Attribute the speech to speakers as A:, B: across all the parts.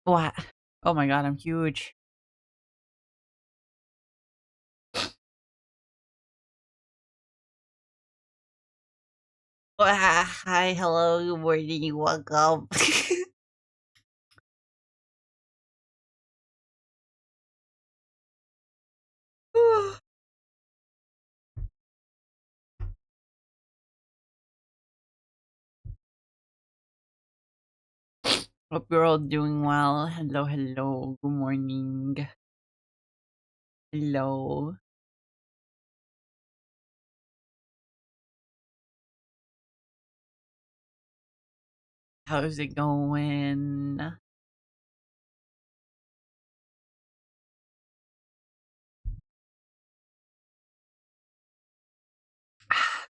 A: What? Oh my god, I'm huge. Hi, hello, good morning, welcome. Hope you're all doing well. Hello, hello, good morning. Hello. How's it going?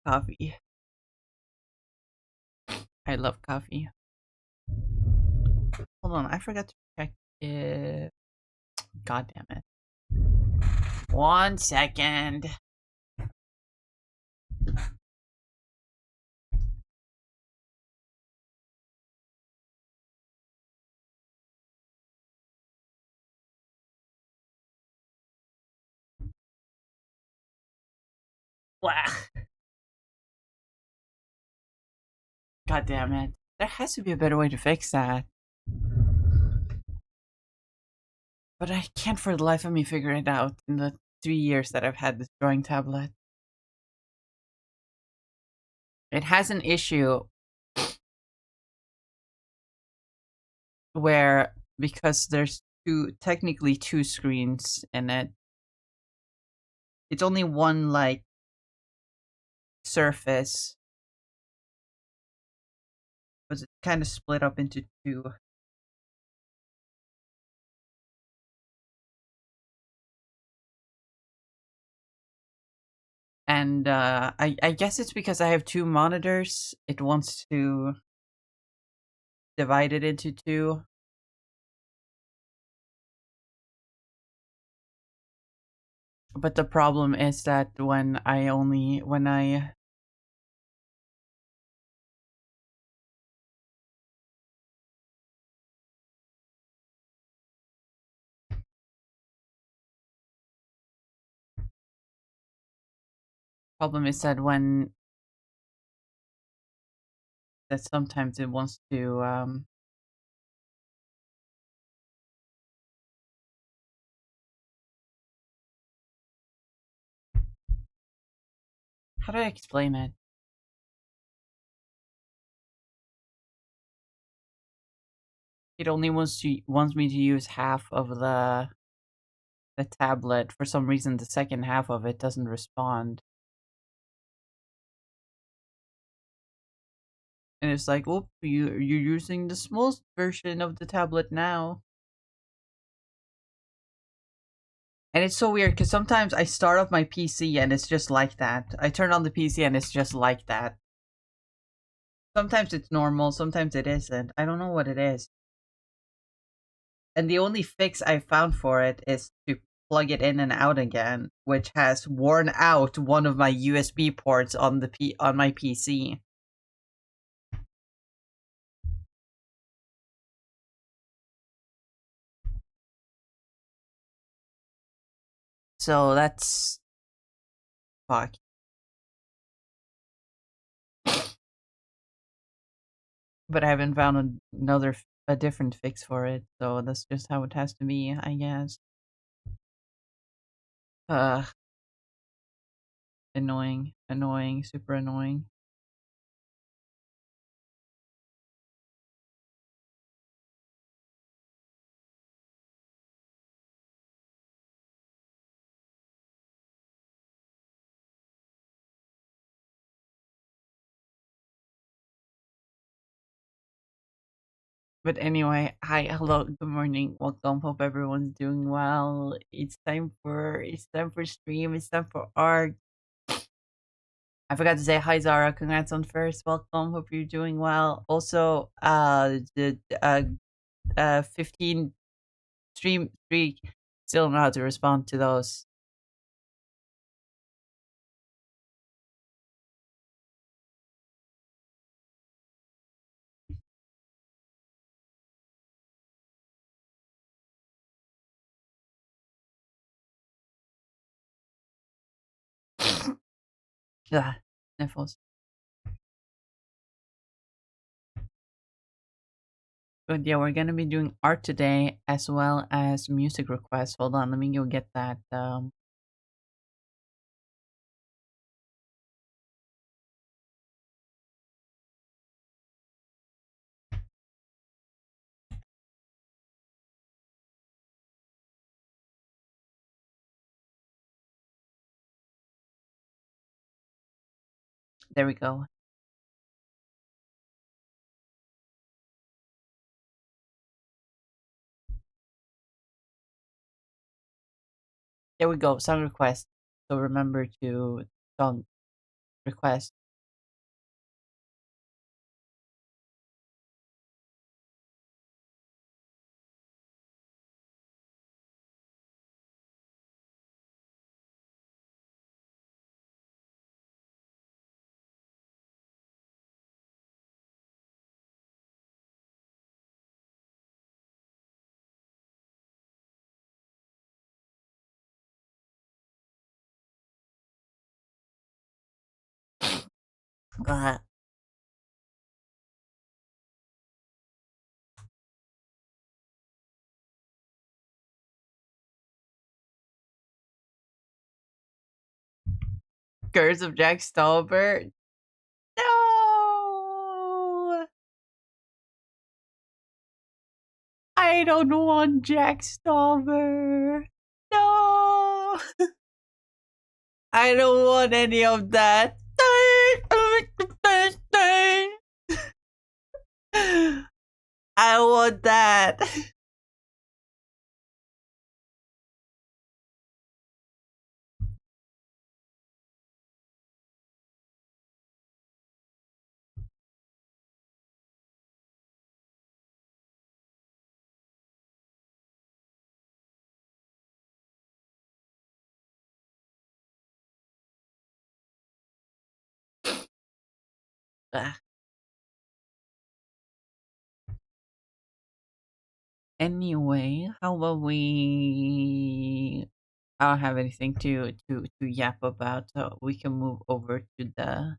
A: Coffee. I love coffee. Hold on, I forgot to check it. God damn it. 1 second. Wah. God damn it. There has to be a better way to fix that. But I can't for the life of me figure it out in the 3 years that I've had this drawing tablet. It has an issue where because there's technically two screens in it, it's only one like surface, but it's kind of split up into two. And I guess it's because I have two monitors. It wants to divide it into two. But the problem is that when I problem is that when that sometimes it wants to how do I explain it? It only wants me to use half of the tablet. For some reason, the second half of it doesn't respond. And it's like, "Oop, you're using the smallest version of the tablet now." And it's so weird because sometimes I start up my PC and it's just like that. I turn on the PC and it's just like that. Sometimes it's normal, sometimes it isn't. I don't know what it is. And the only fix I found for it is to plug it in and out again, which has worn out one of my USB ports on on my PC. So that's fuck. But I haven't found a different fix for it, so that's just how it has to be, I guess. Uh, annoying, annoying, super annoying. But anyway, hi, hello, good morning, welcome. Hope everyone's doing well. It's time for stream. It's time for art. I forgot to say hi, Zara. Congrats on first. Welcome. Hope you're doing well. Also, the 15 stream streak. Still don't know how to respond to those. Ah, sniffles. But yeah, we're gonna be doing art today as well as music requests. Hold on, let me go get that. There we go. There we go. Song request. So remember to song request. Ah, Curse of Jack Stauber. No, I don't want Jack Stauber. No, I don't want any of that. I want that. Ah, anyway, how about we? I don't have anything to yap about, so we can move over to the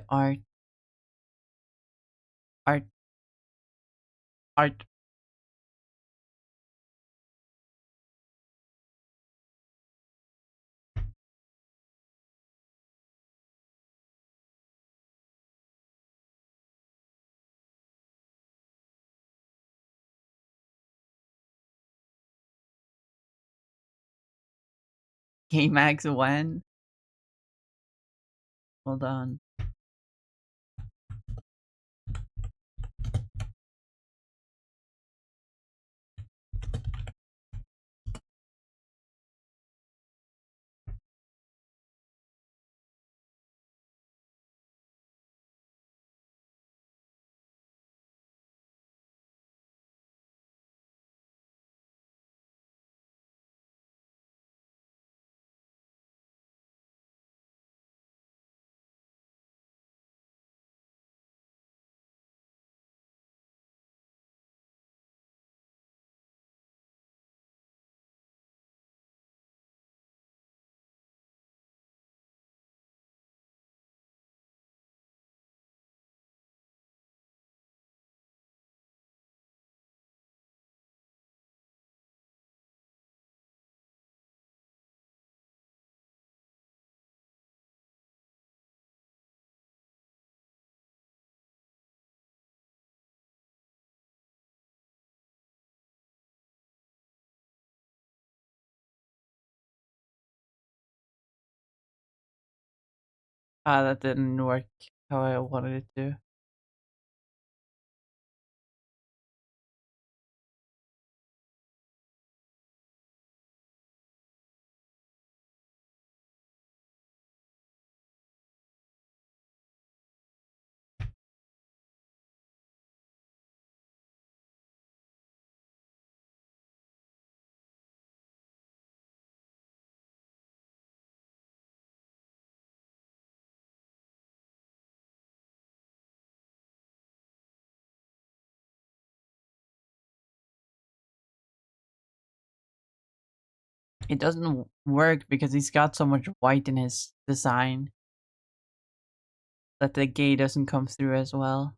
A: art, art. K Max when? Hold on. Ah, that didn't work how I wanted it to. It doesn't work because he's got so much white in his design that the gay doesn't come through as well.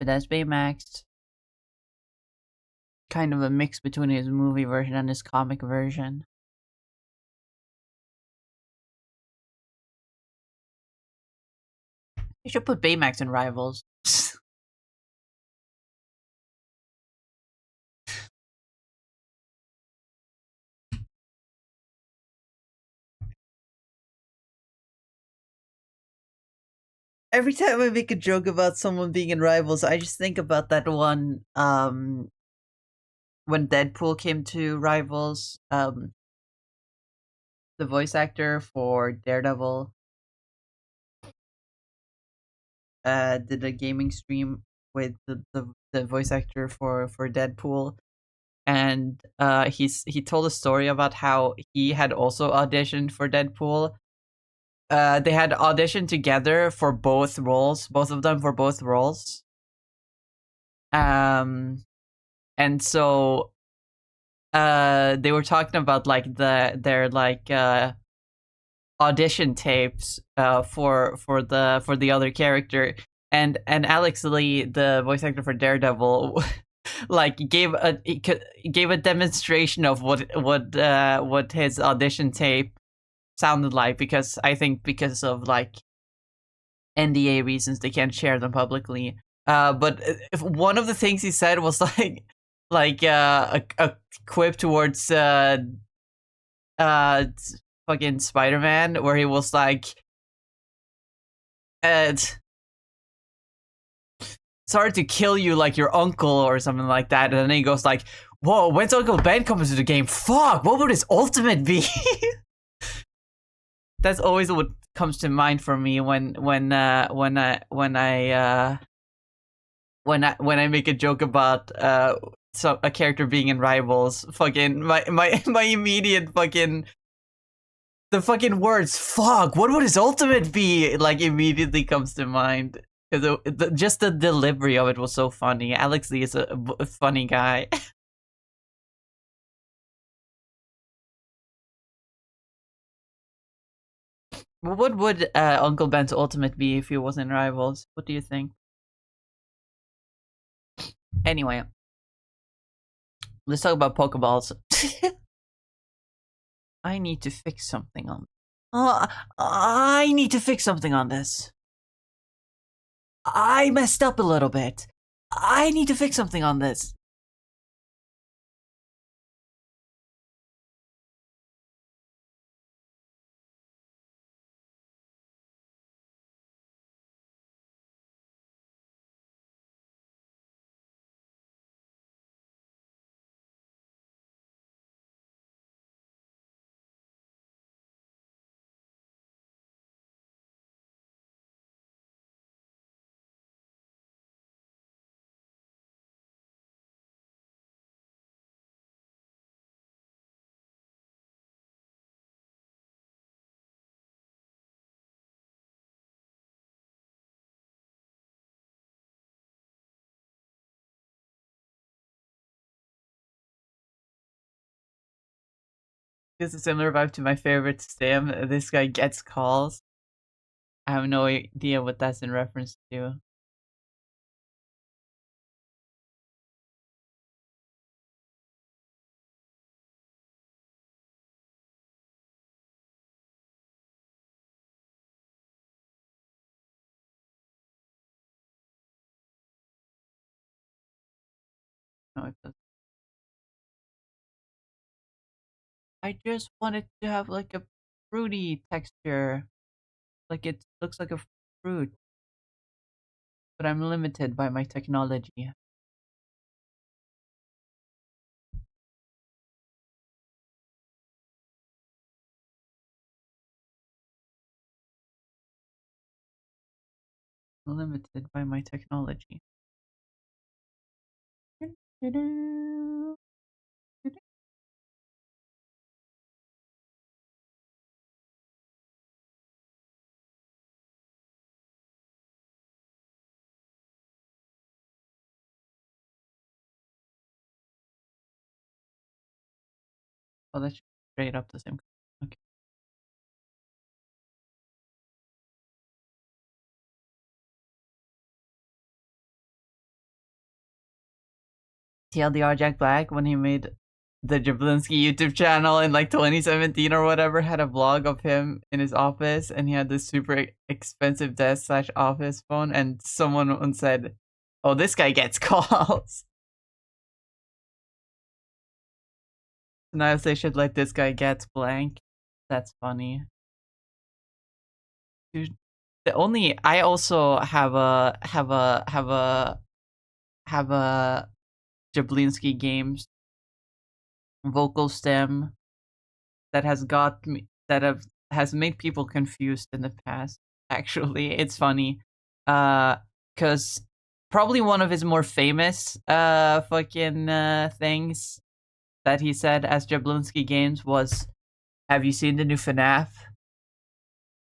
A: But that's Baymax, kind of a mix between his movie version and his comic version. You should put Baymax in Rivals. Every time I make a joke about someone being in Rivals, I just think about that one when Deadpool came to Rivals, the voice actor for Daredevil did a gaming stream with the voice actor for Deadpool, and he told a story about how he had also auditioned for Deadpool. They had auditioned together for both roles, both of them for both roles. And so they were talking about like their like audition tapes for the other character, and Alex Lee, the voice actor for Daredevil, like gave a demonstration of what his audition tape sounded like, because I think because of like NDA reasons they can't share but if one of the things he said was like a quip towards uh fucking Spider-Man, where he was like, it's hard to kill you like your uncle or something like that, and then he goes like, whoa, when's Uncle Ben coming to the game? Fuck, what would his ultimate be? That's always what comes to mind for me when I make a joke about a character being in Rivals. Fucking my immediate fucking the fucking words "fuck." What would his ultimate be? Like immediately comes to mind, because just the delivery of it was so funny. Alex Lee is a funny guy. What would Uncle Ben's ultimate be if he was in Rivals? What do you think? Anyway, let's talk about Pokeballs. I need to fix something on. Oh, I need to fix something on this. I messed up a little bit. I need to fix something on this. It's a similar vibe to my favorite stem. This guy gets calls. I have no idea what that's in reference to. No, it doesn't. I just wanted to have like a fruity texture. Like it looks like a fruit. but I'm limited by my technology. Limited by my technology. Oh, that's straight up the same. Okay. TLDR Jack Black, when he made the Jablinski YouTube channel in like 2017 or whatever, had a vlog of him in his office, and he had this super expensive desk slash office phone, and someone once said, "Oh, this guy gets calls." Now they should let this guy get blank. That's funny. Dude, the only I also have a Jablinski Games vocal stem that has got me that has made people confused in the past. Actually, it's funny, because probably one of his more famous fucking things that he said as Jablinski Games was, "Have you seen the new FNAF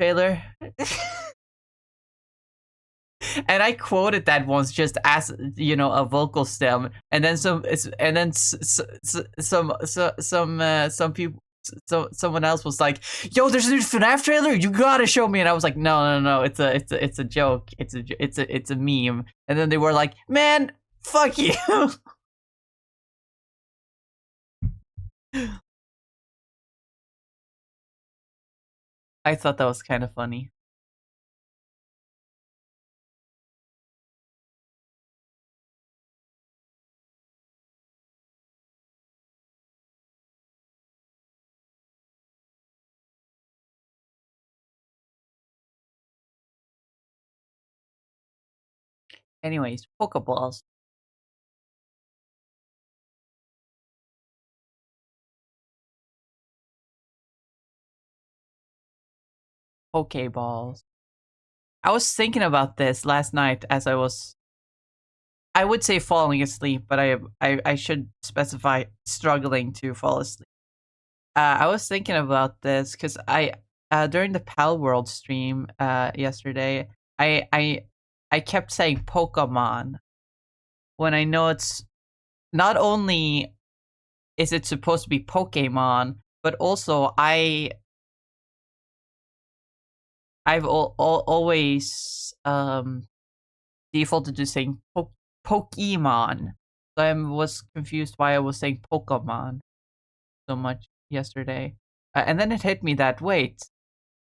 A: trailer?" And I quoted that once just as a vocal stem, and then some people. So someone else was like, "Yo, there's a new FNAF trailer. You gotta show me." And I was like, "No, no, no. It's a joke. It's a meme." And then they were like, "Man, fuck you." I thought that was kind of funny. Anyways, Pokeballs. Pokeballs. I was thinking about this last night as I would say falling asleep, but I should specify struggling to fall asleep. I was thinking about this because I during the Pal World stream yesterday, I I I kept saying Pokemon when I know it's not only is it supposed to be Pokemon, but also I've always defaulted to saying Pokemon. So I was confused why I was saying Pokemon so much yesterday. And then it hit me that wait,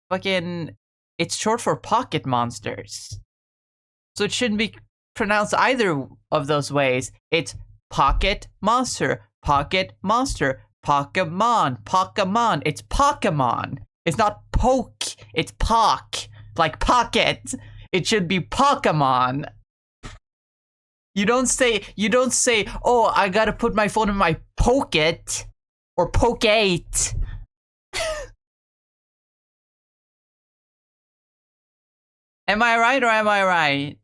A: fucking, it's short for pocket monsters. So it shouldn't be pronounced either of those ways. It's pocket monster, Pokemon, Pokemon. It's Pokemon. It's not poke, it's pock, like pocket. It should be Pokemon. You don't say, "Oh, I gotta put my phone in my pocket or poke8." Am I right or am I right?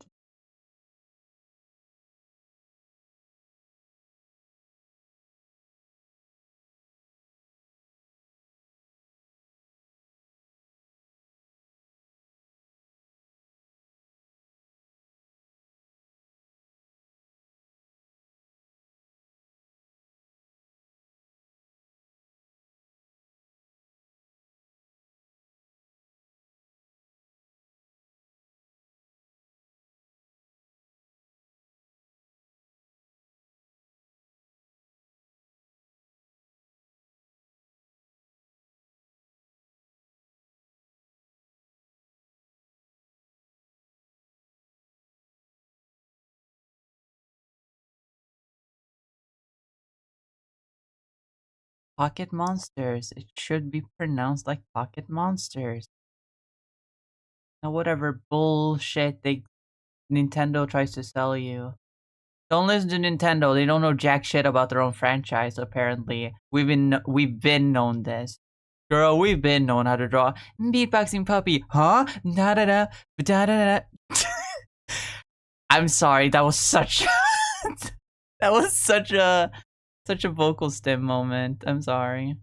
A: Pocket monsters. It should be pronounced like pocket monsters. Now, whatever bullshit they Nintendo tries to sell you. Don't listen to Nintendo. They don't know jack shit about their own franchise. Apparently, we've been known this. Girl, we've been known how to draw beatboxing puppy. Huh? Da da da da da da. I'm sorry. That was such. That was such a vocal stim moment. I'm sorry.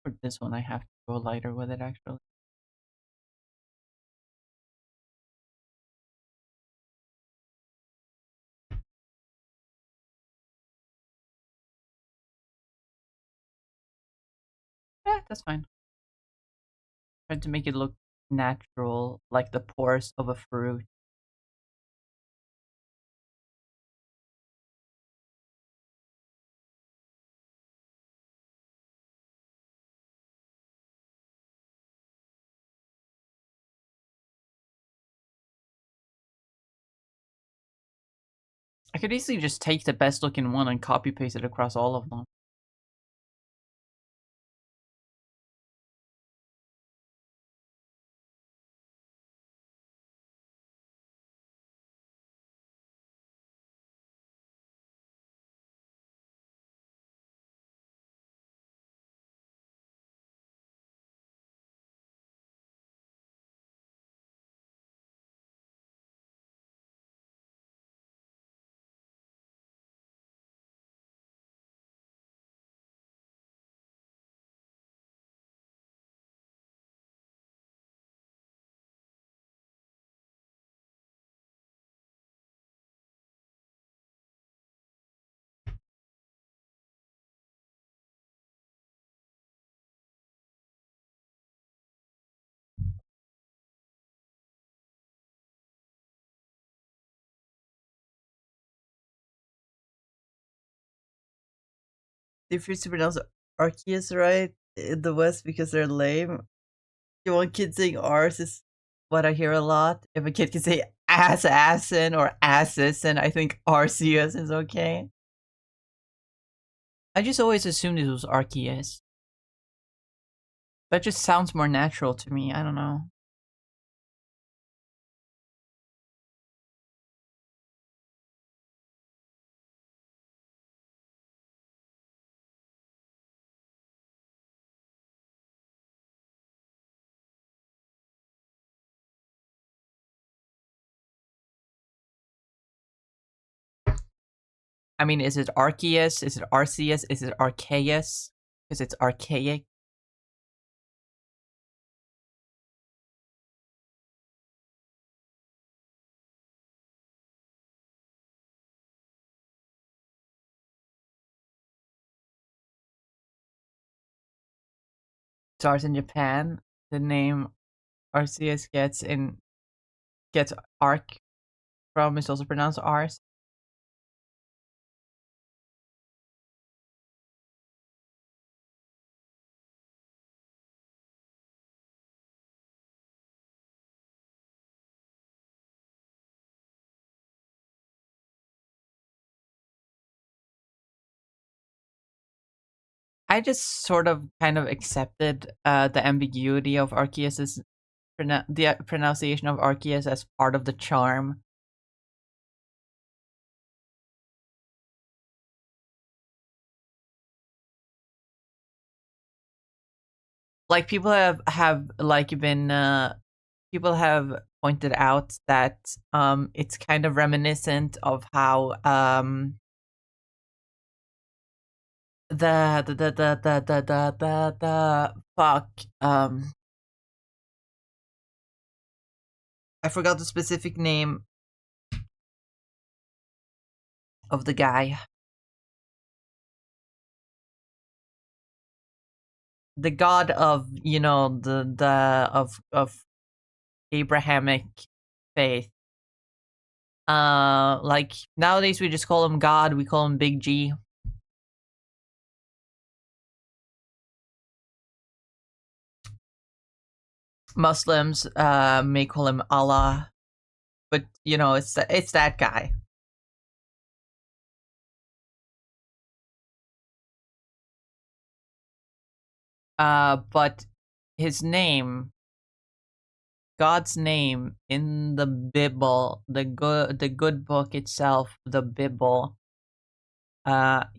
A: For this one, I have to go lighter with it. Actually, that's fine. Trying to make it look natural, like the pores of a fruit. I could easily just take the best looking one and copy paste it across all of them. They refuse to pronounce Arceus right in the West because they're lame. You want kids saying Rs is what I hear a lot. If a kid can say assassin or assassin, I think Arceus is okay. I just always assumed it was Arceus. That just sounds more natural to me. I don't know. I mean, is it Arceus? Is it Arceus? Is it Arceus? Because it's archaic. Stars in Japan. The name Arceus gets arc from is also pronounced Rs. I just sort of kind of accepted the ambiguity of Arceus's the pronunciation of Arceus as part of the charm. Like people have like been people have pointed out that it's kind of reminiscent of how the fuck I forgot the specific name of the guy. The god of, the of Abrahamic faith. Like nowadays we just call him God, we call him Big G. Muslims may call him Allah. but you know, it's that guy. But his name, God's name in the Bible, the good book itself, the Bible.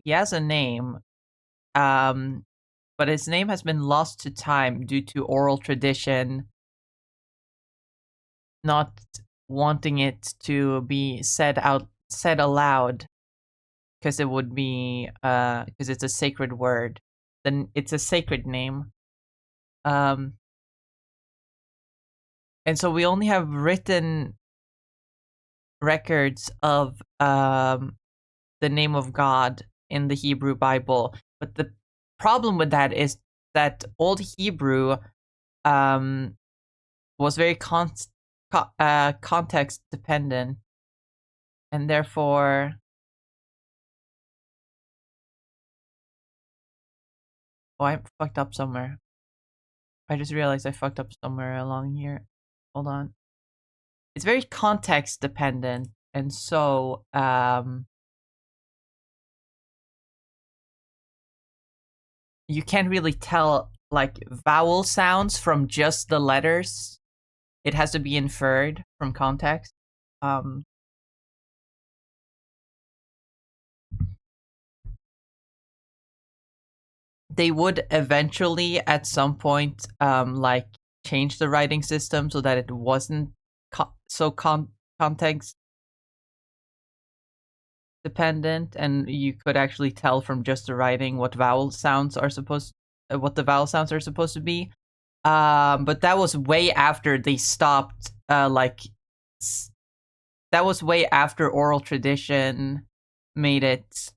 A: He has a name. Um, but his name has been lost to time due to oral tradition, not wanting it to be said aloud, because it would be because it's a sacred word. Then it's a sacred name. Um, and so we only have written records of the name of God in the Hebrew Bible. But the problem with that is that Old Hebrew um, was very context dependent, and therefore, oh, I fucked up somewhere. I just realized I fucked up somewhere along here. Hold on. It's very context dependent, and so you can't really tell like vowel sounds from just the letters. It has to be inferred from context. Um, they would eventually, at some point, like change the writing system so that it wasn't so context dependent, and you could actually tell from just the writing what what the vowel sounds are supposed to be. But that was way after they stopped. That was way after oral tradition made it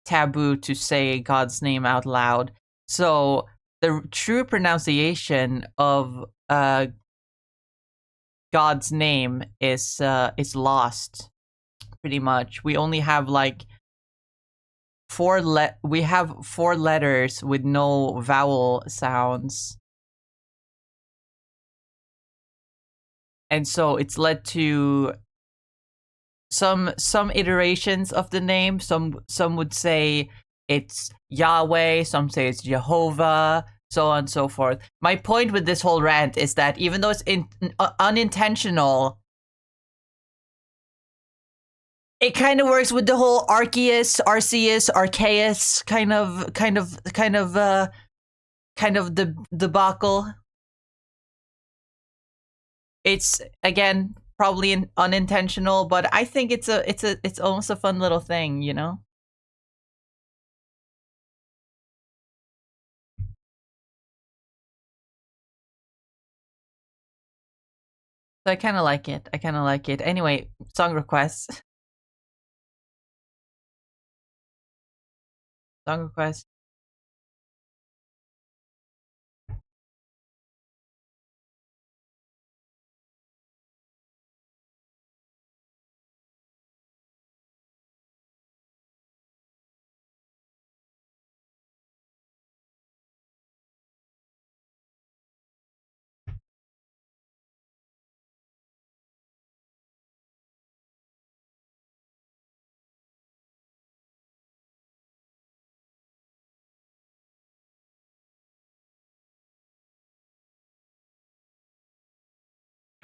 A: taboo to say God's name out loud. So the true pronunciation of God's name is lost pretty much. We only have like we have four letters with no vowel sounds. And so it's led to some iterations of the name. Some would say it's Yahweh, some say it's Jehovah, so on and so forth. My point with this whole rant is that even though it's unintentional, it kind of works with the whole Arceus kind of the debacle. It's again probably unintentional, but I think it's almost a fun little thing, you know. So I kind of like it. I kind of like it. Anyway, song requests. Song requests.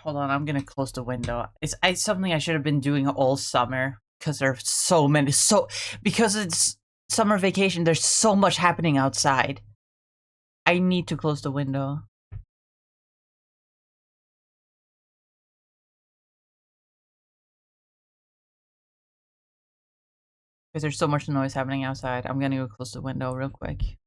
A: Hold on, I'm gonna close the window. It's something I should have been doing all summer because there's because it's summer vacation. There's so much happening outside. I need to close the window because there's so much noise happening outside. I'm gonna go close the window real quick.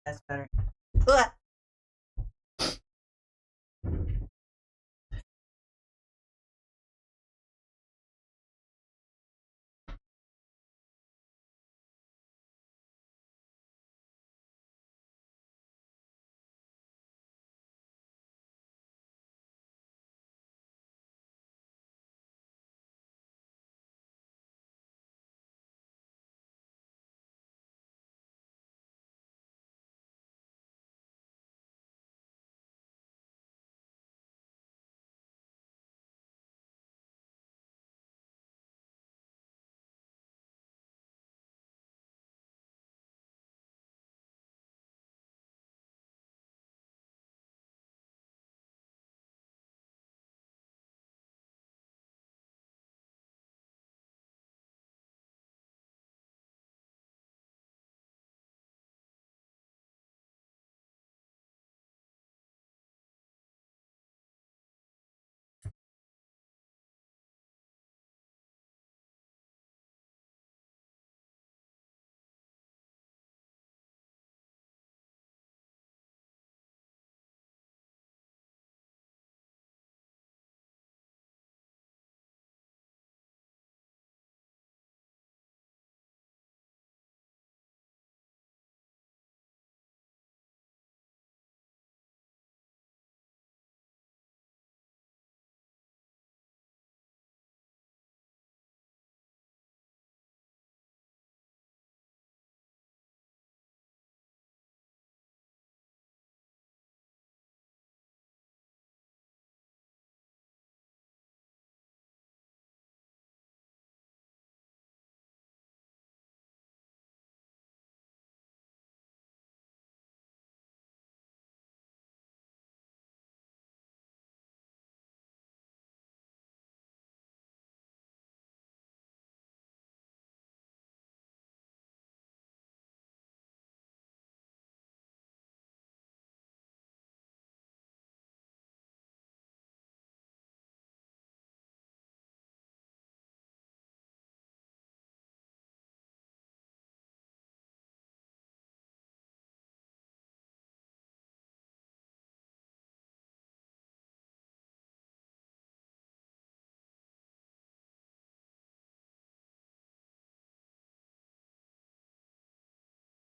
A: That's better. Ugh.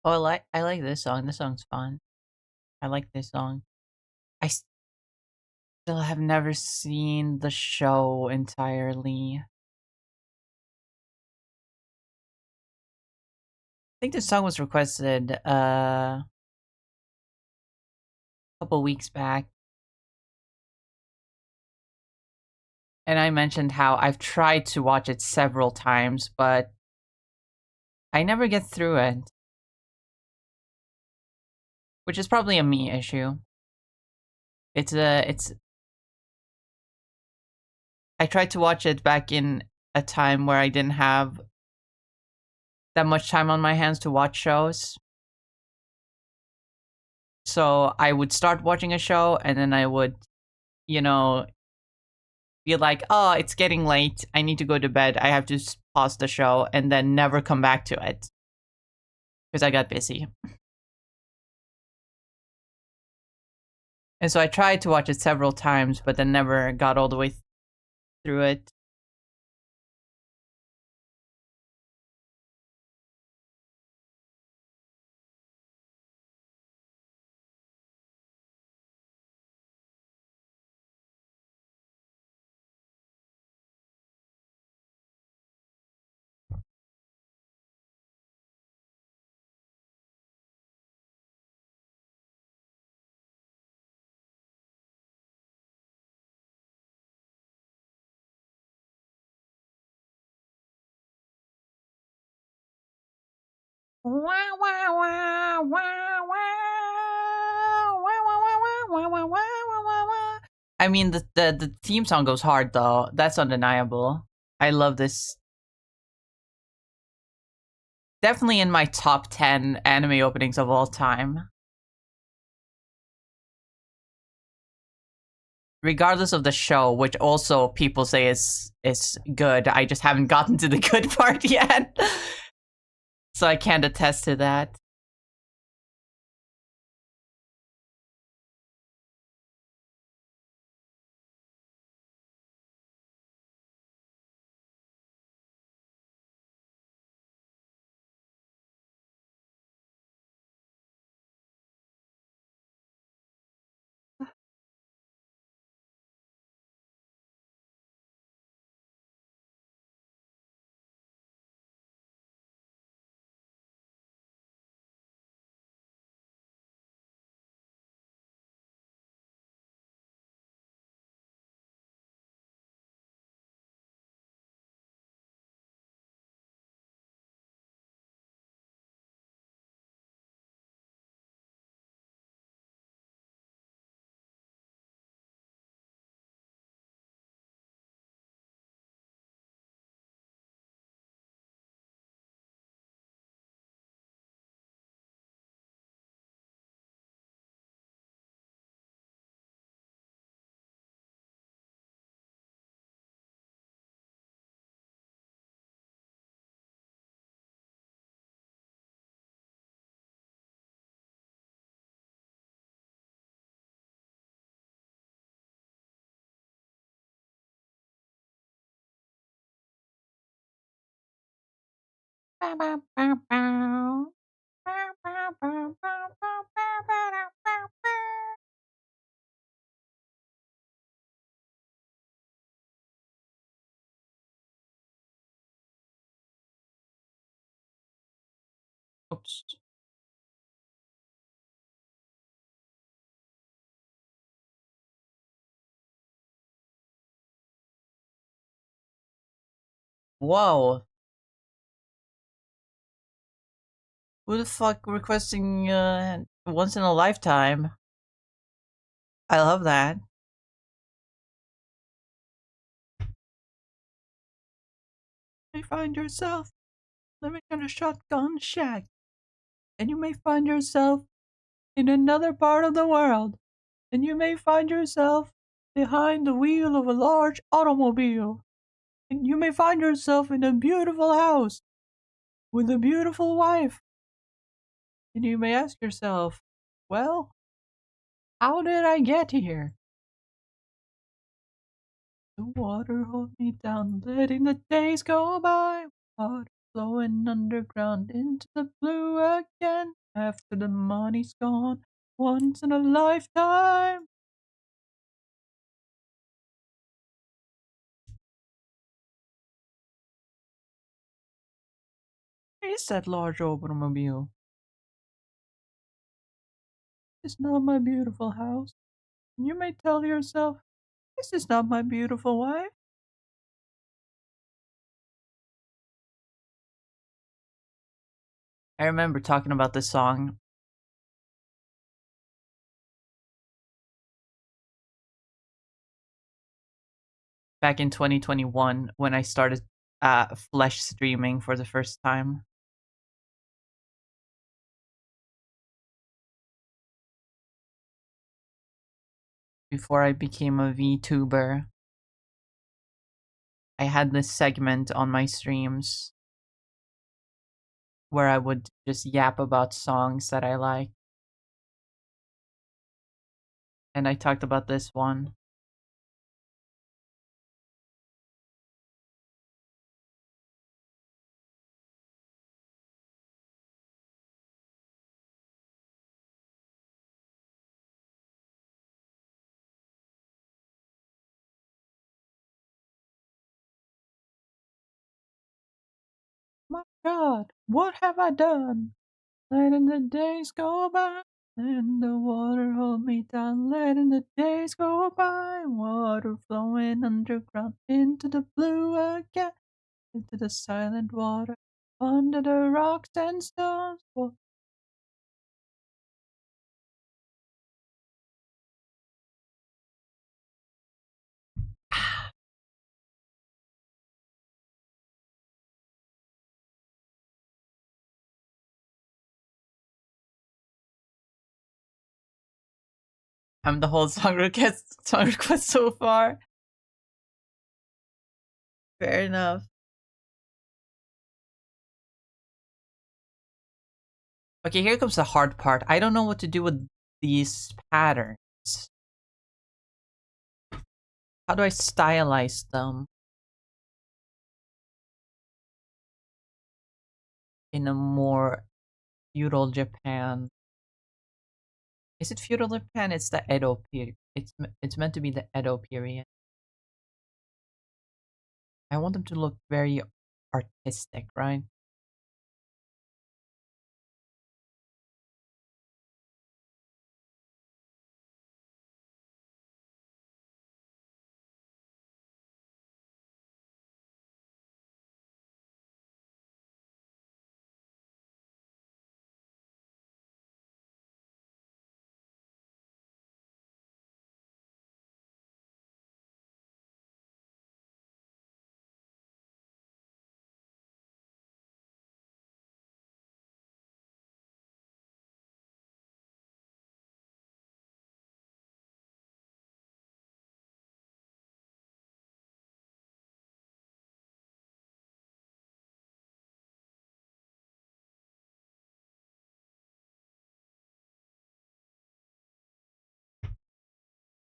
A: Oh, I like this song. This song's fun. I like this song. I still have never seen the show entirely. I think this song was requested a couple weeks back. And I mentioned how I've tried to watch it several times, but I never get through it. Which is probably a me issue. It's I tried to watch it back in a time where I didn't have that much time on my hands to watch shows. So I would start watching a show and then I would, you know, be like, oh, it's getting late. I need to go to bed. I have to pause the show and then never come back to it because I got busy. And so I tried to watch it several times, but then never got all the way through it. I mean, the theme song goes hard though. That's undeniable. I love this. Definitely in my top 10 anime openings of all time. Regardless of the show, which also people say is good. I just haven't gotten to the good part yet. So I can't attest to that. Oops. Whoa. Who the fuck requesting once in a lifetime? I love that. You may find yourself living in a shotgun shack, and you may find yourself in another part of the world, and you may find yourself behind the wheel of a large automobile, and you may find yourself in a beautiful house with a beautiful wife, and you may ask yourself, well, how did I get here? The water hold me down, letting the days go by. Water flowing underground into the blue again. After the money's gone, once in a lifetime. Is that large automobile? It's not my beautiful house. You may tell yourself, this is not my beautiful wife. I remember talking about this song back in 2021 when I started flesh streaming for the first time. Before I became a VTuber, I had this segment on my streams where I would just yap about songs that I like. And I talked about this one. My God, what have I done? Letting the days go by, and the water hold me down. Letting the days go by, water flowing underground into the blue again, into the silent water, under the rocks and stones. I'm the whole song request so far. Fair enough. Okay, here comes the hard part. I don't know what to do with these patterns. How do I stylize them in a more feudal Japan? Is it feudal Japan? It's the Edo period. It's meant to be the Edo period. I want them to look very artistic, right?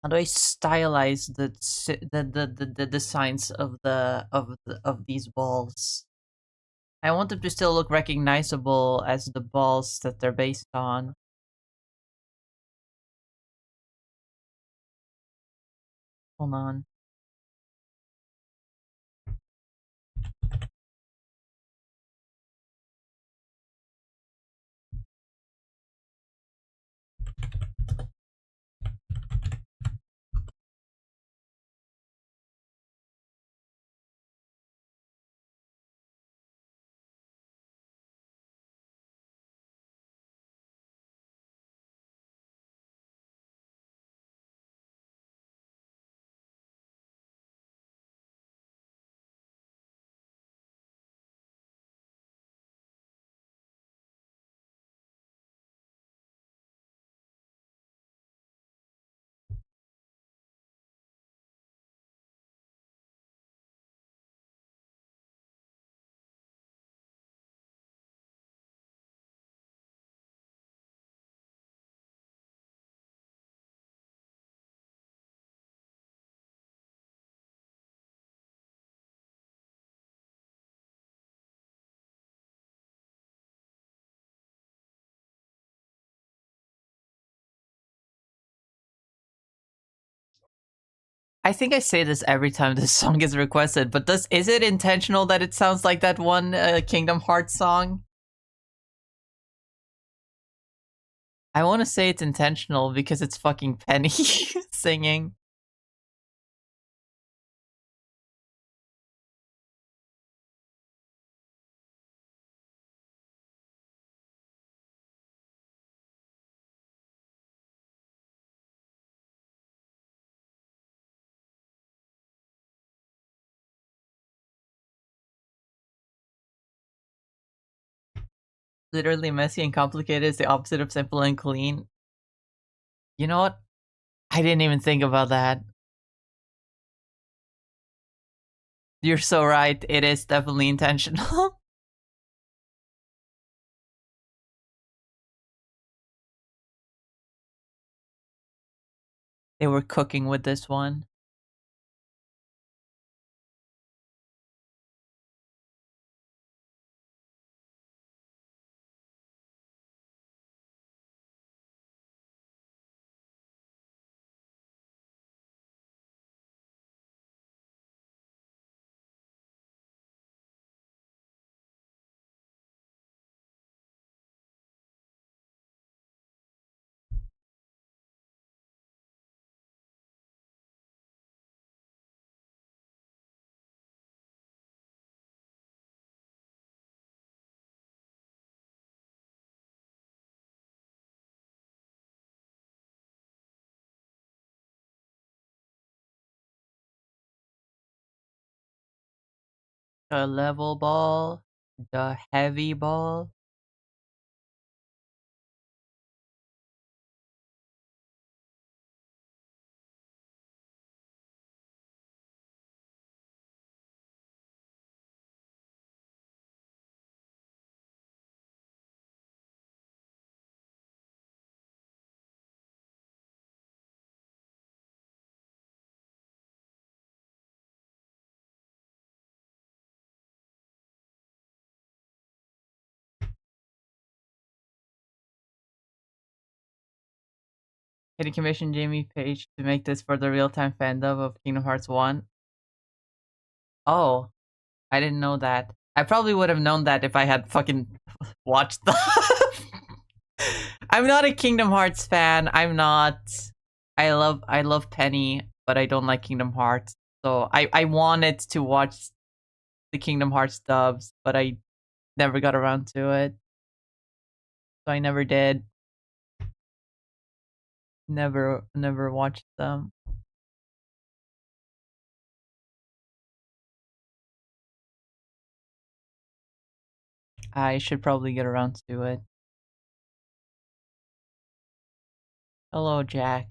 A: How do I stylize the designs of of these balls? I want them to still look recognizable as the balls that they're based on. Hold on. I think I say this every time this song is requested, but is it intentional that it sounds like that one Kingdom Hearts song? I want to say it's intentional because it's fucking Penny singing. Literally messy and complicated is the opposite of simple and clean. You know what? I didn't even think about that. You're so right. It is definitely intentional. They were cooking with this one. The level ball, the heavy ball. Can you commission Jamie Page to make this for the real-time fandom of Kingdom Hearts 1? Oh, I didn't know that. I probably would have known that if I had fucking watched the. I'm not a Kingdom Hearts fan. I'm not. I love Penny, but I don't like Kingdom Hearts. So I wanted to watch the Kingdom Hearts dubs, but I never got around to it. So I never did. Never watched them. I should probably get around to it. Hello, Jack.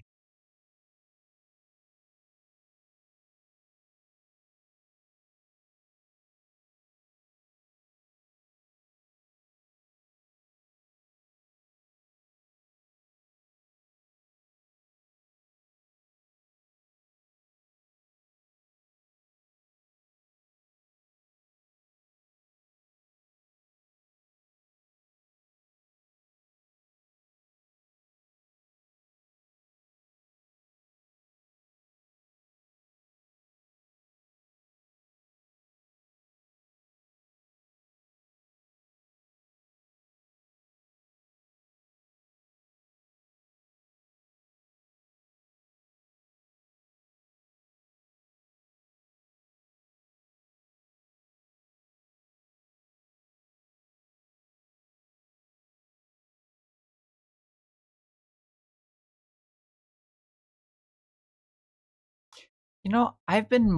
A: You know, I've been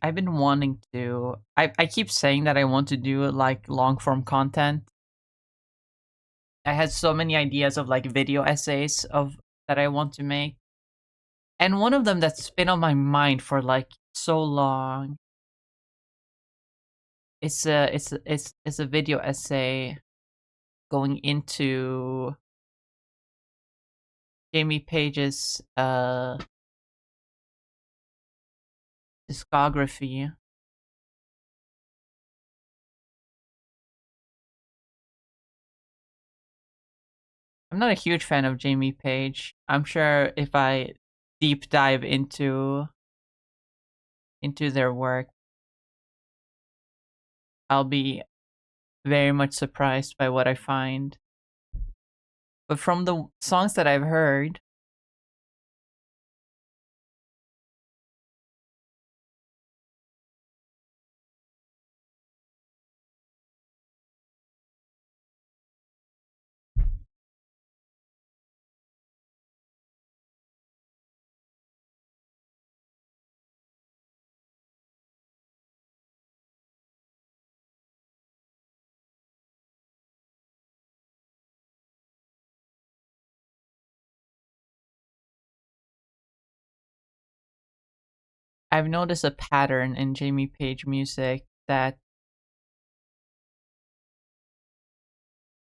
A: wanting to. I keep saying that I want to do like long form content. I had so many ideas of like video essays of that I want to make. And one of them that's been on my mind for like so long. It's a video essay going into Jamie Page's discography. I'm not a huge fan of Jamie Page. I'm sure if I deep dive into into their work, I'll be very much surprised by what I find. But from the songs that I've heard, I've noticed a pattern in Jamie Page music that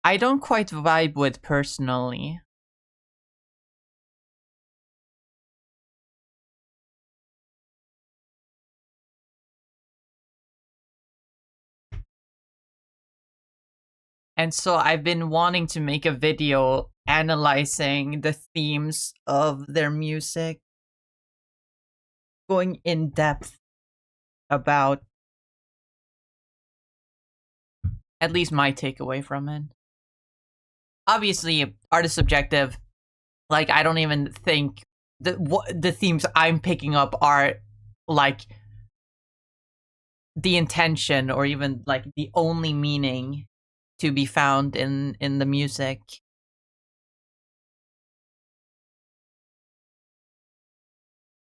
A: I don't quite vibe with personally. And so I've been wanting to make a video analyzing the themes of their music, going in depth about at least my takeaway from it. Obviously, art is subjective. Like, I don't even think the themes I'm picking up are like the intention or even like the only meaning to be found in the music.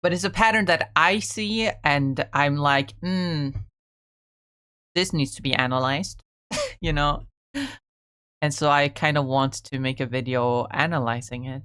A: But it's a pattern that I see and I'm like, this needs to be analyzed, you know? And so I kind of want to make a video analyzing it.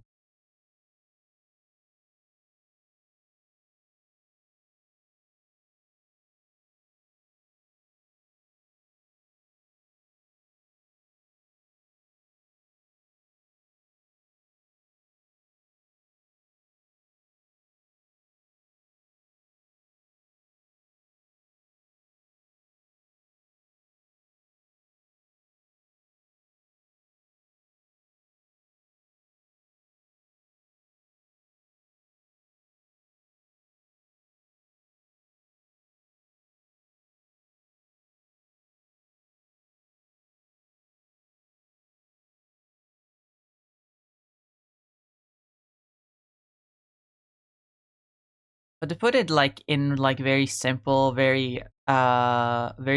A: But to put it like in like very simple, very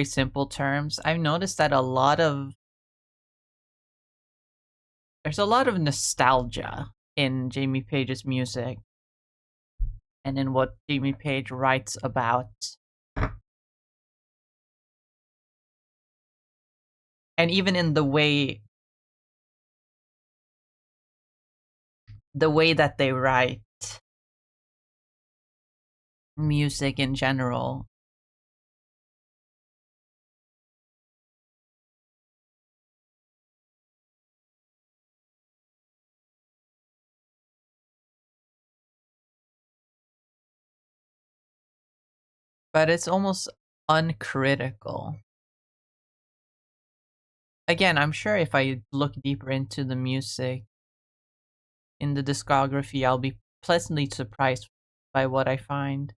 A: simple terms, I've noticed that there's a lot of nostalgia in Jamie Page's music and in what Jamie Page writes about. And even in the way that they write music in general. But it's almost uncritical. Again, I'm sure if I look deeper into the music in the discography, I'll be pleasantly surprised by what I find.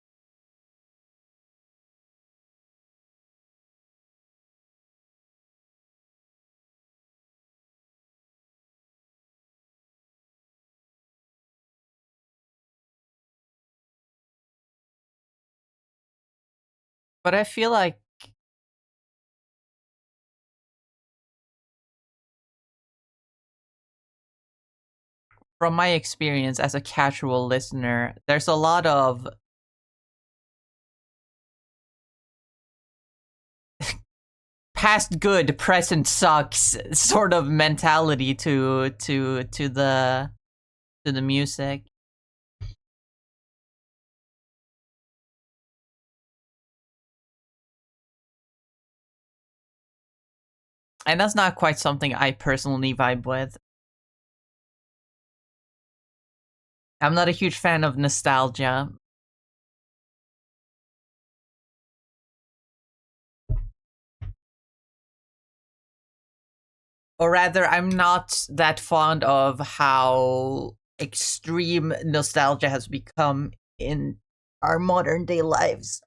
A: But I feel like from my experience as a casual listener, there's a lot of past good, present sucks sort of mentality to the music. And that's not quite something I personally vibe with. I'm not a huge fan of nostalgia. Or rather, I'm not that fond of how extreme nostalgia has become in our modern day lives.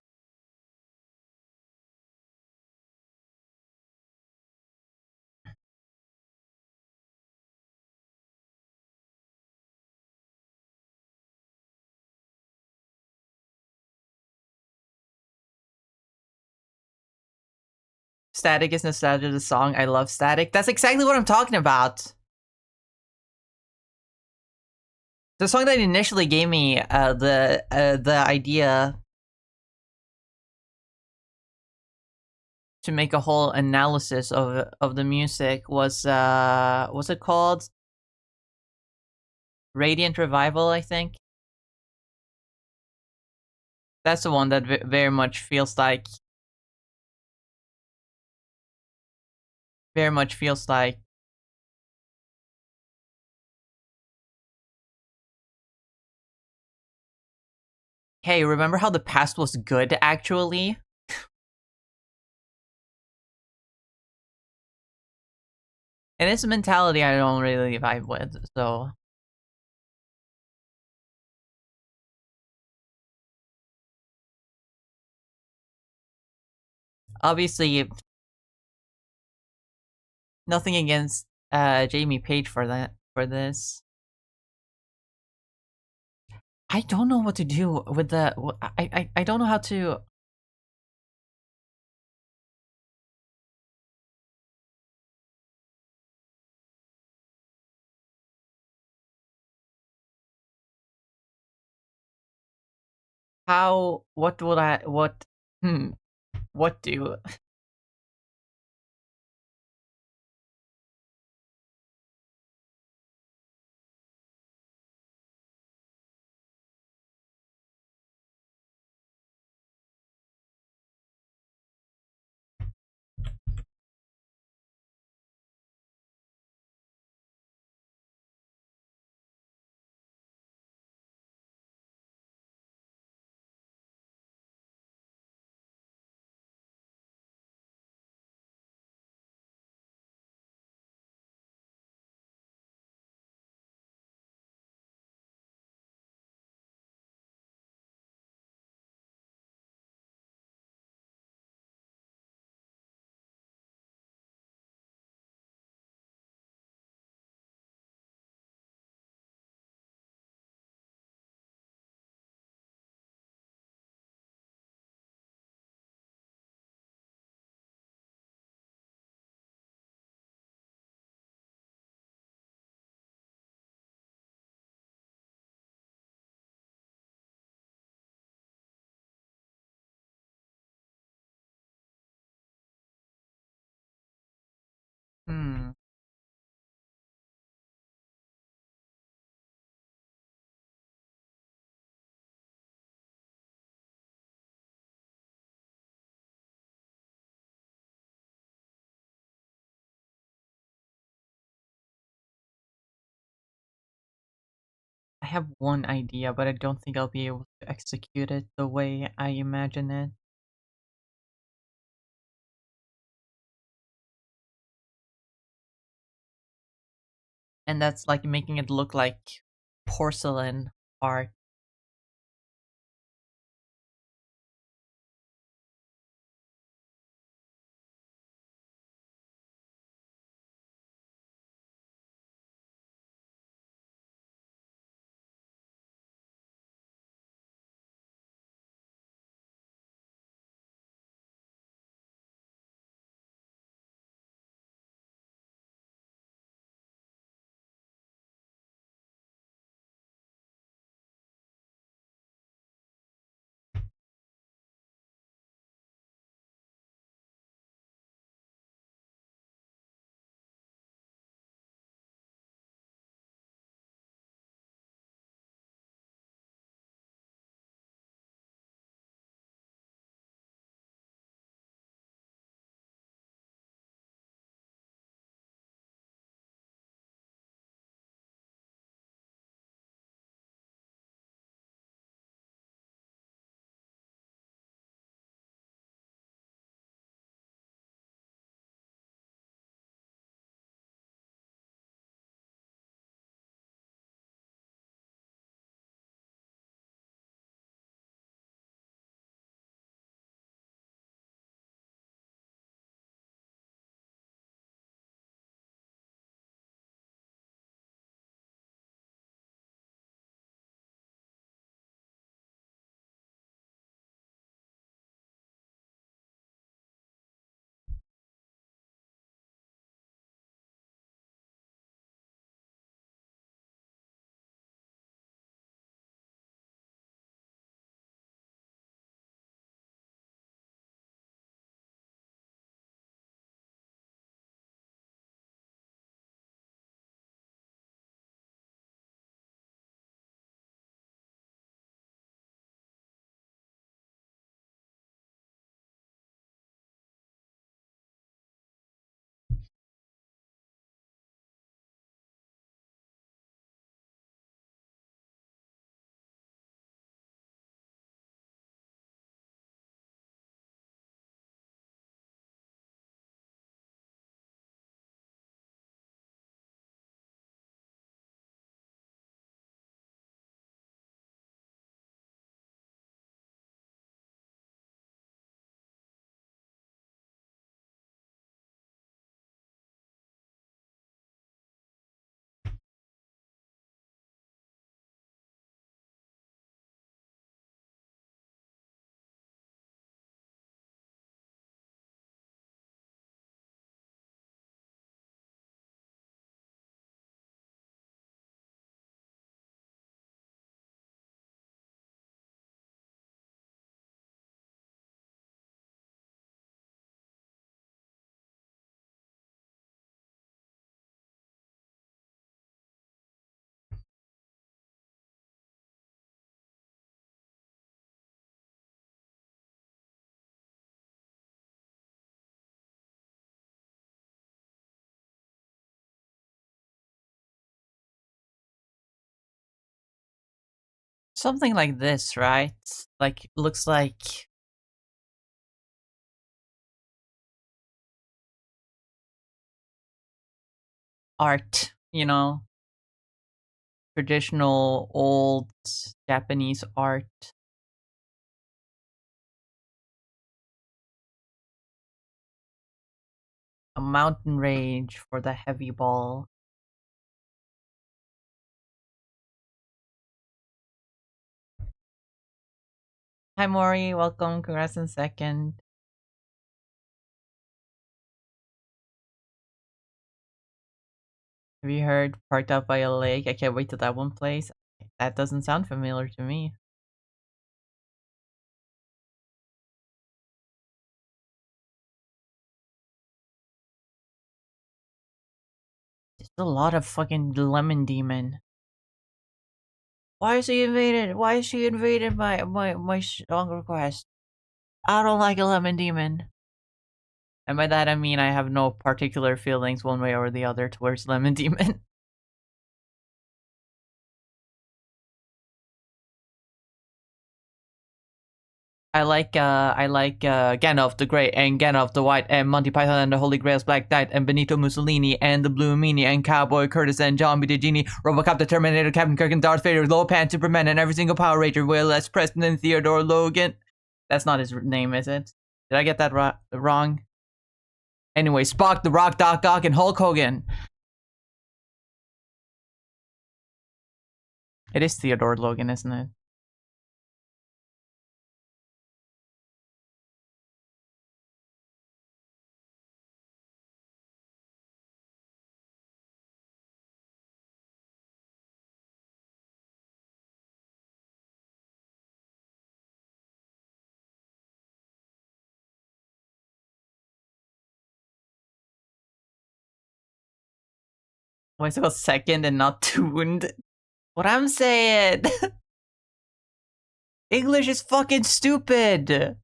A: Static is nostalgia. The song I love Static. That's exactly what I'm talking about. The song that initially gave me the idea to make a whole analysis of the music was what's it called? Radiant Revival, I think. That's the one that very much feels like hey, remember how the past was good actually? And it's a mentality I don't really vibe with, so obviously nothing against Jamie Page for this. I don't know what to do with the I don't know how to how what would I what do hmm I have one idea, but I don't think I'll be able to execute it the way I imagine it. And that's like making it look like porcelain art. Something like this, right? Like, looks like art, you know? Traditional old Japanese art. A mountain range for the heavy ball. Hi Mori, welcome, congrats on second. Have you heard Parked Out by a Lake? I can't wait till that one plays. That doesn't sound familiar to me. There's a lot of fucking lemon demon. Why is he invaded? Why is she invaded my song request? I don't like a lemon demon. And by that I mean I have no particular feelings one way or the other towards lemon demon. I like Gandalf the Grey and Gandalf the White and Monty Python and the Holy Grail's Black Knight and Benito Mussolini and the Blue Meanie and Cowboy Curtis and John B. the Genie, Robocop the Terminator, Captain Kirk and Darth Vader, Lopan, Superman and every single Power Ranger, Will S. Preston and Theodore Logan. That's not his name, is it? Did I get that wrong? Anyway, Spock, The Rock, Doc Ock, and Hulk Hogan. It is Theodore Logan, isn't it? Why is it called second and not tuned? What I'm saying. English is fucking stupid.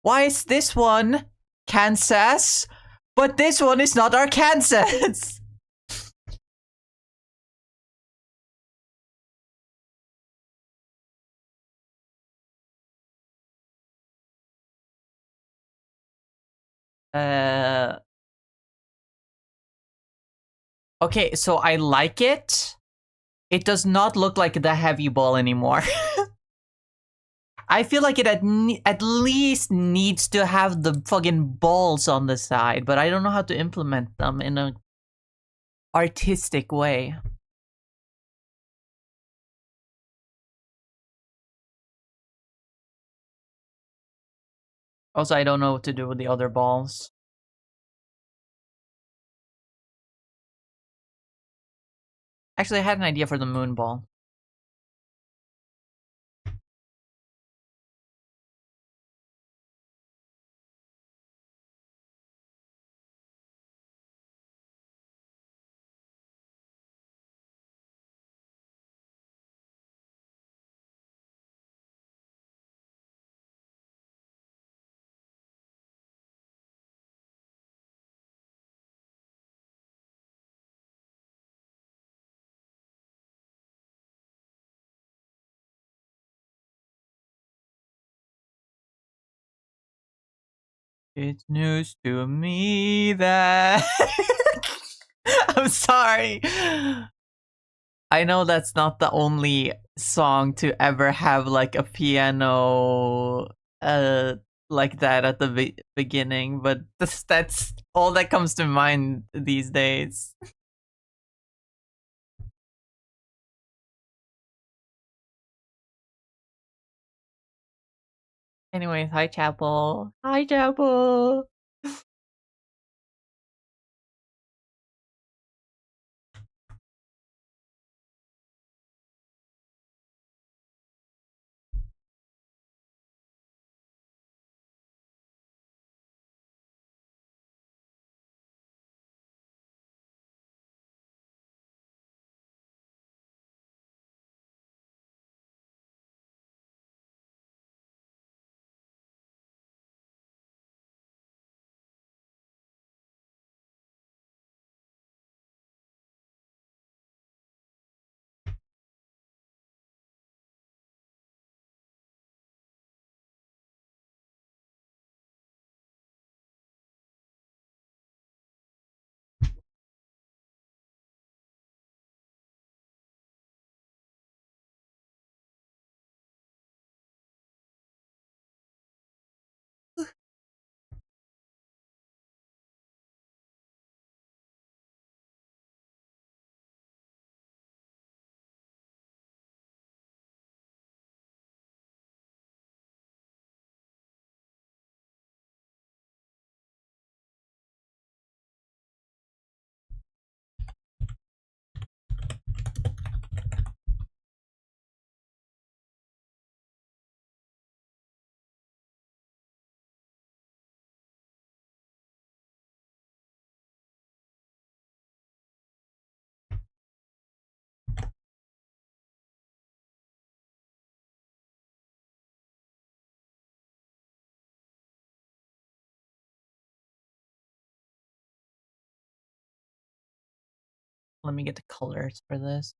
A: Why is this one Kansas, but this one is not Arkansas? uh. Okay, so I like it. It does not look like the heavy ball anymore. I feel like it at least needs to have the fucking balls on the side, but I don't know how to implement them in a artistic way. Also, I don't know what to do with the other balls. Actually, I had an idea for the moon ball. It's news to me that... I'm sorry. I know that's not the only song to ever have like a piano like that at the beginning, but that's all that comes to mind these days. Anyways, hi Chapel. Hi Chapel. Let me get the colors for this.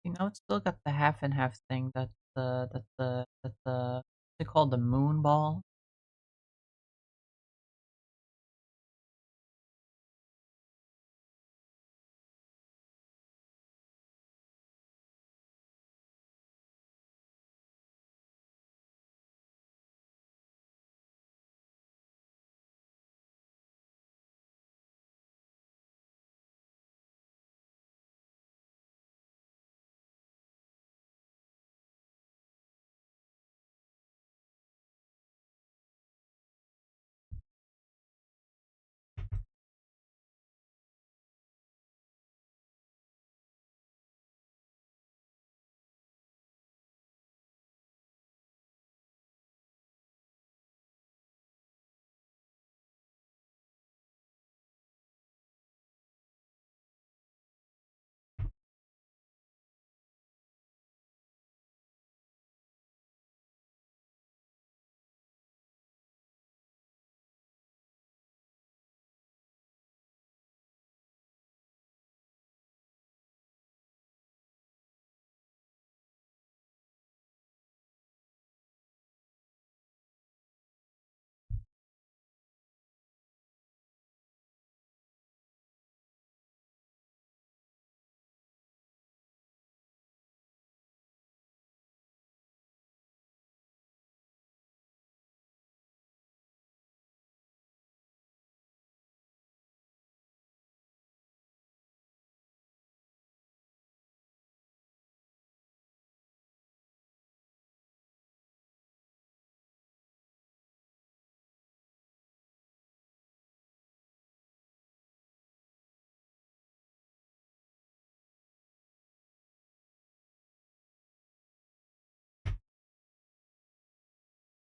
A: You know, it's still got the half and half thing. That's the they call the moon ball.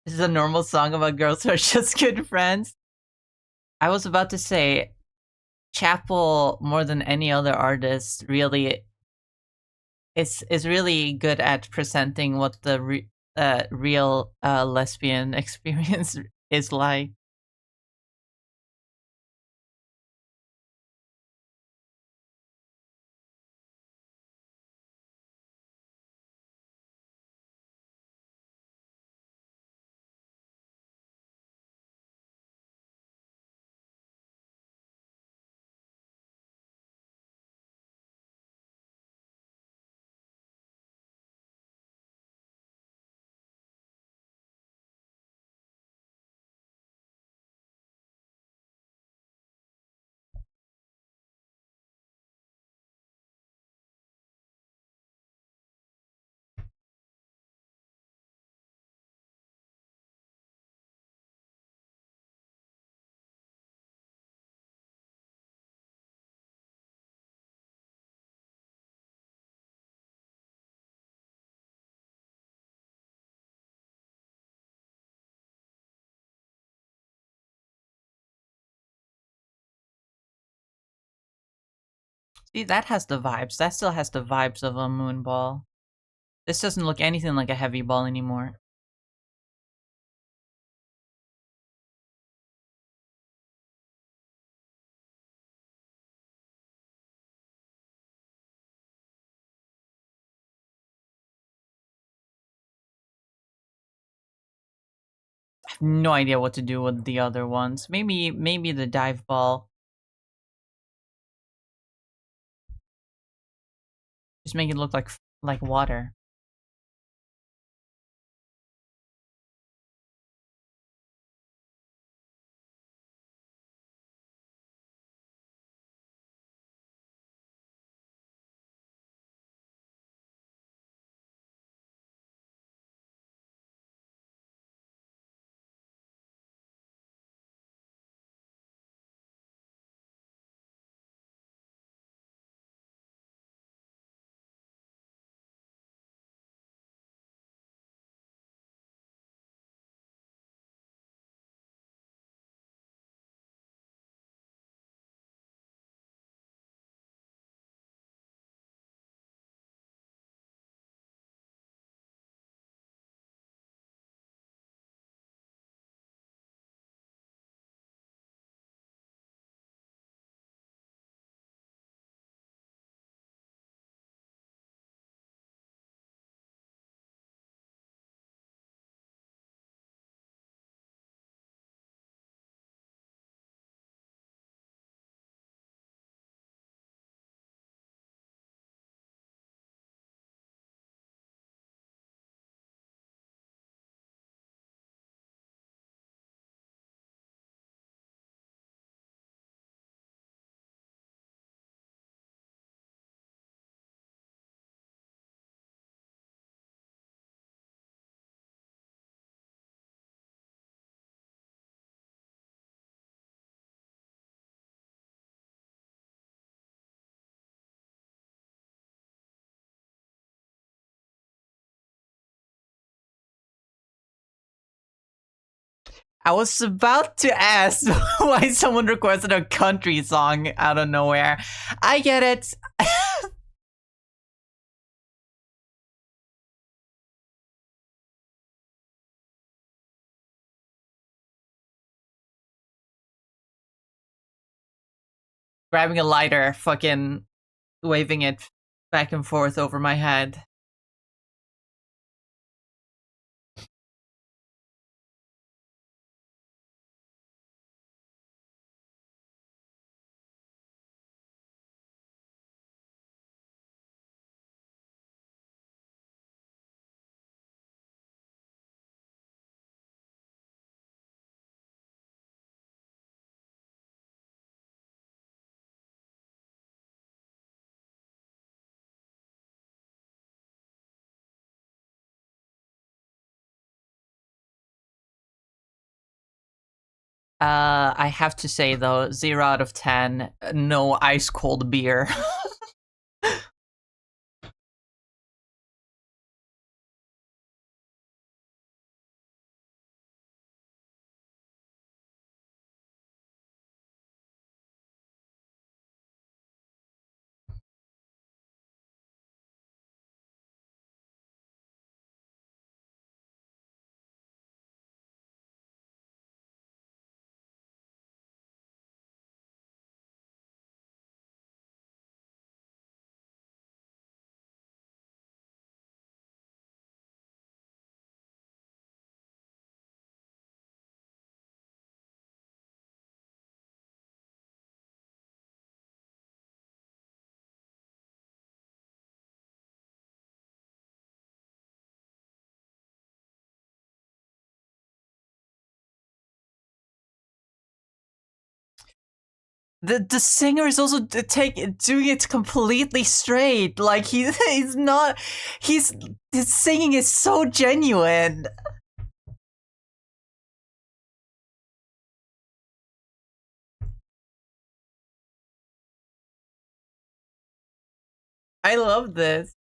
A: This is a normal song about girls who are just good friends. I was about to say, Chapel more than any other artist really is really good at presenting what the real lesbian experience is like. See, that has the vibes. That still has the vibes of a moon ball. This doesn't look anything like a heavy ball anymore. I have no idea what to do with the other ones. Maybe the dive ball. Just make it look like water. I was about to ask why someone requested a country song out of nowhere. I get it. Grabbing a lighter, fucking waving it back and forth over my head. I have to say though, 0 out of 10, no ice cold beer. The singer is also doing it completely straight. Like he's not his singing is so genuine. I love this.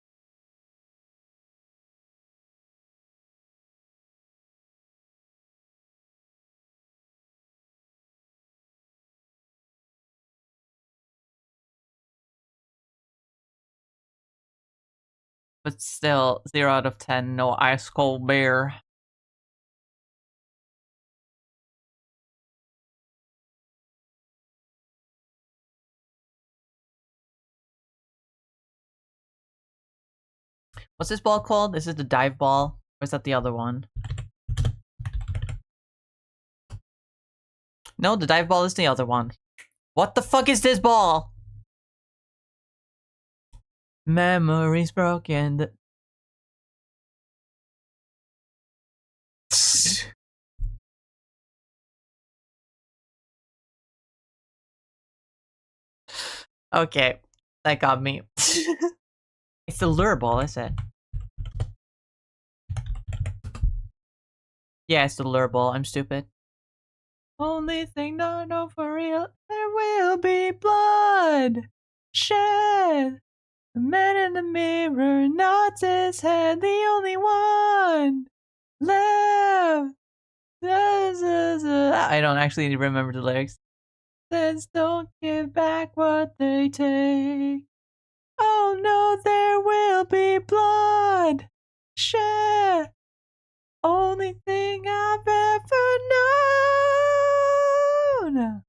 A: But still, 0 out of 10, no ice cold beer. What's this ball called? Is it the dive ball? Or is that the other one? No, the dive ball is the other one. What the fuck is this ball? Memories broken. Okay, that got me. It's the lure ball, is it? Yeah, it's the lure ball. I'm stupid. Only thing I know for real, there will be blood shed. The man in the mirror nods his head, the only one left. I don't actually remember the lyrics. Says don't give back what they take. Oh no, there will be blood shed. Only thing I've ever known.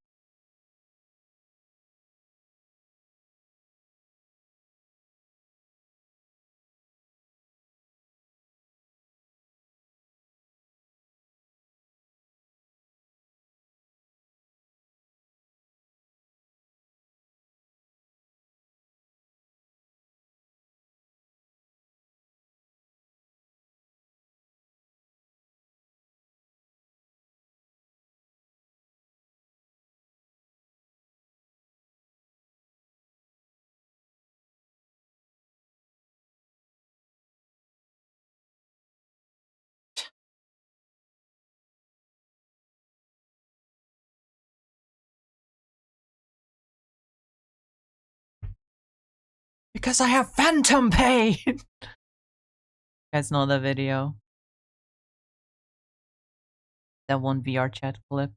A: Because I have phantom pain. You guys know the video? That one VR chat clip.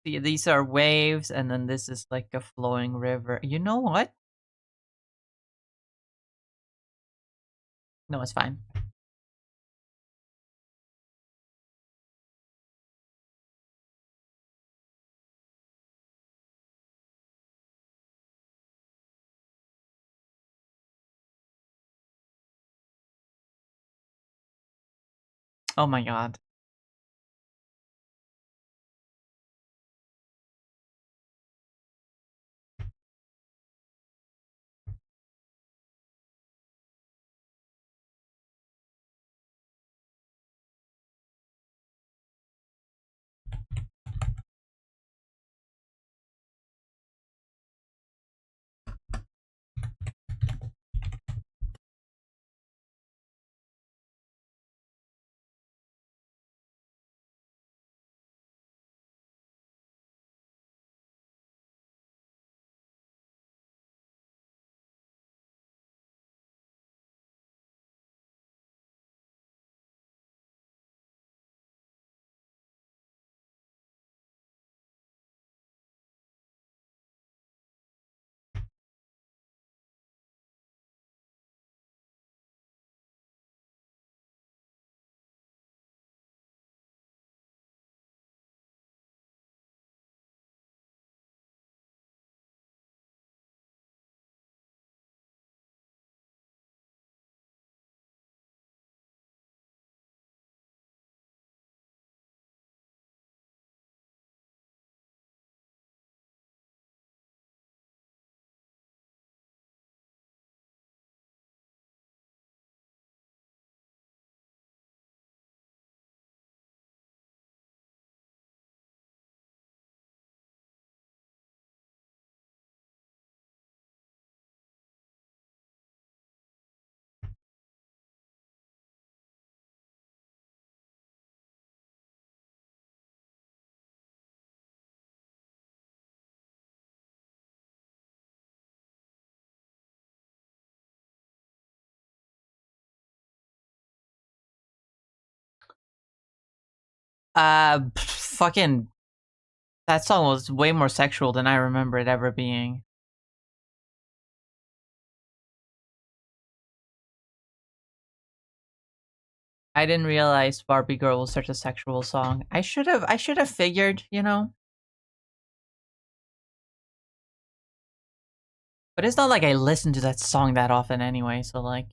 A: See, these are waves, and then this is like a flowing river. You know what? No, it's fine. Oh my god. Fucking that song was way more sexual than I remember it ever being. I didn't realize Barbie Girl was such a sexual song. I should have figured, you know. But it's not like I listen to that song that often anyway, so like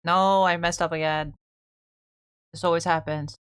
A: no, I messed up again. This always happens.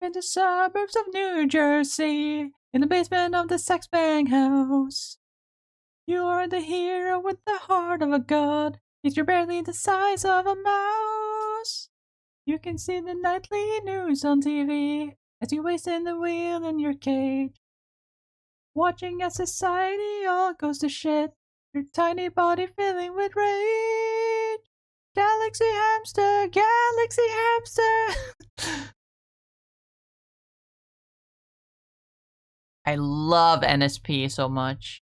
A: In the suburbs of New Jersey, in the basement of the sex bang house. You are the hero with the heart of a god, yet you're barely the size of a mouse. You can see the nightly news on TV as you waste in the wheel in your cage. Watching as society all goes to shit, your tiny body filling with rage. Galaxy hamster, galaxy hamster. I love NSP so much.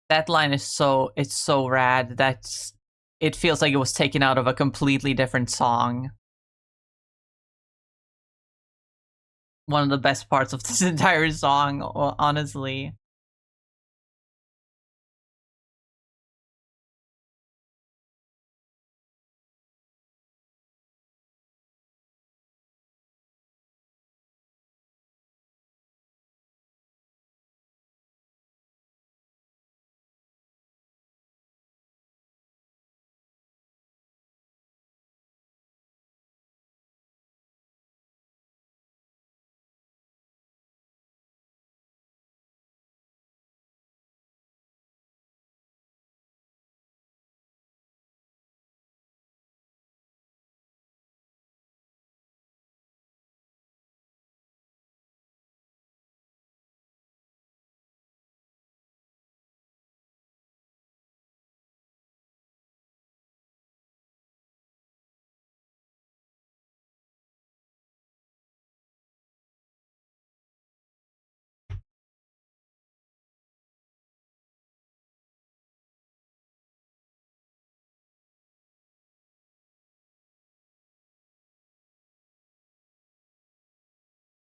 A: That line is it's so rad. It feels like it was taken out of a completely different song. One of the best parts of this entire song, honestly.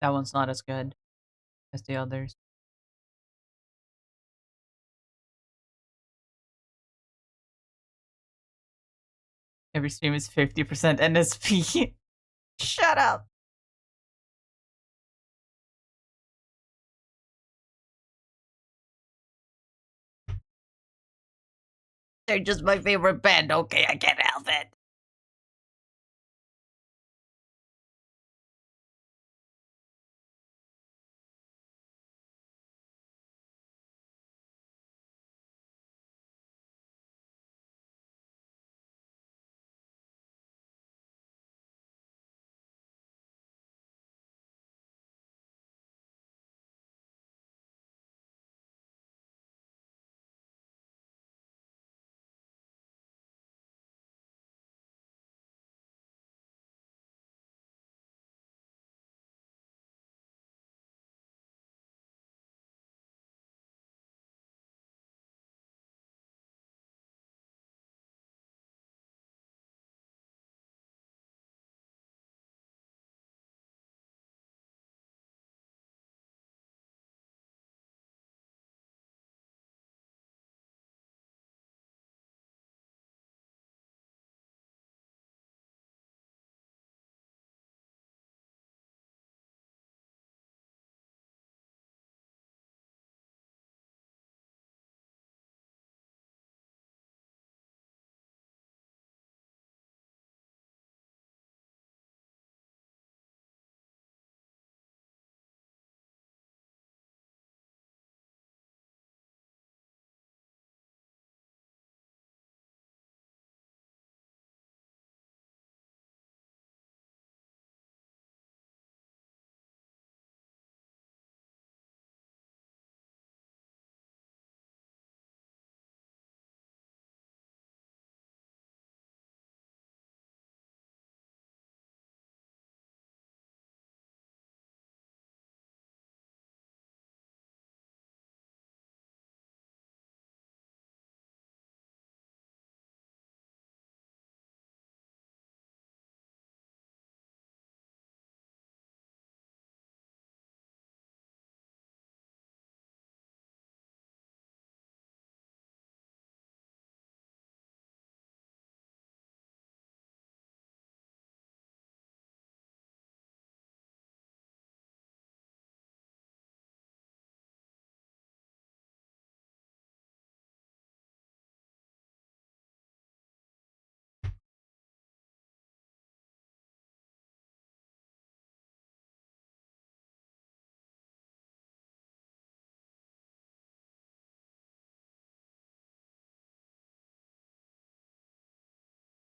A: That one's not as good as the others. Every stream is 50% NSP. Shut up. They're just my favorite band. Okay, I can't help it.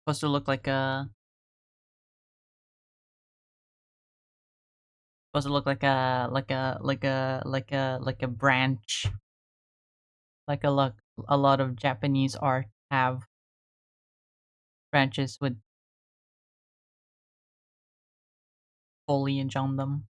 A: Supposed to look like a. Supposed to look like a branch. Like a lot of Japanese art have branches with foliage on them.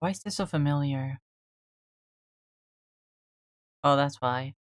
A: Why is this so familiar? Oh, that's why.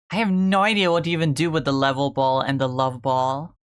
A: I have no idea what to even do with the level ball and the love ball.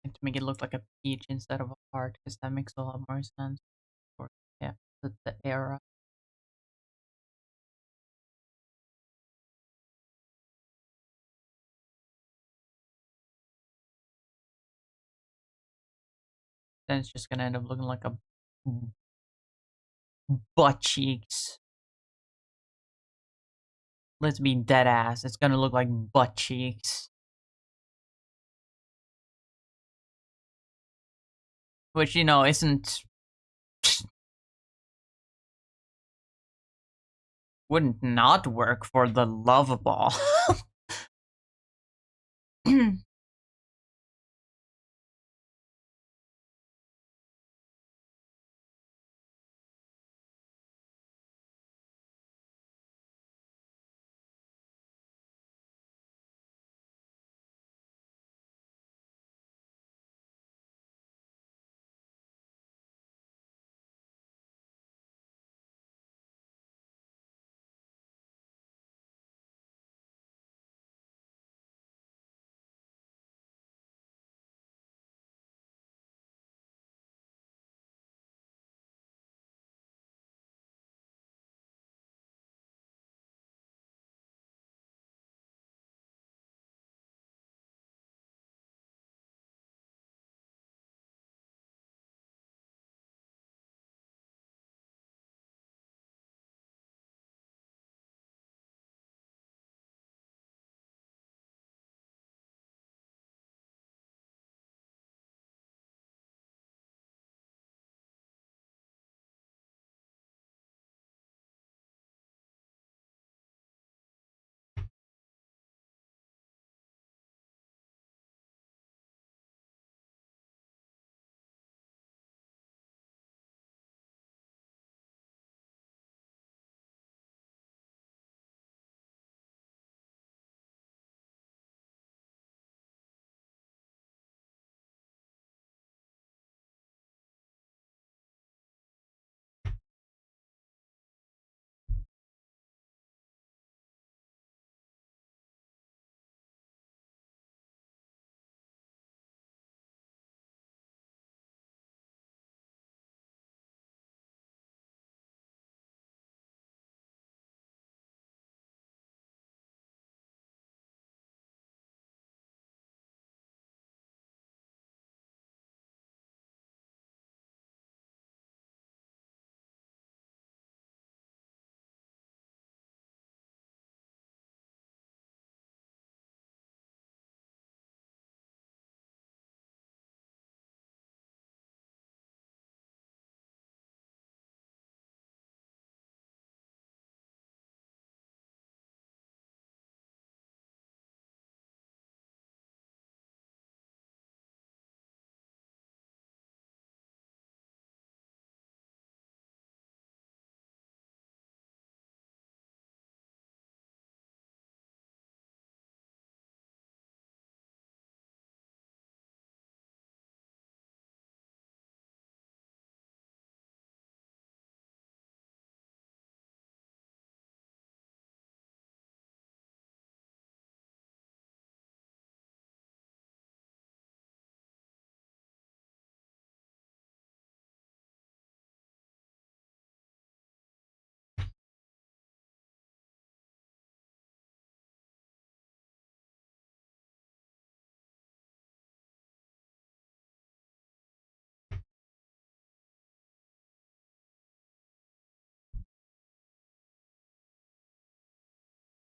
A: To make it look like a peach instead of a heart, because that makes a lot more sense. Or yeah, the era. Then it's just gonna end up looking like a butt cheeks. Let's be dead ass. It's gonna look like butt cheeks. Which, you know, isn't... wouldn't not work for the love ball.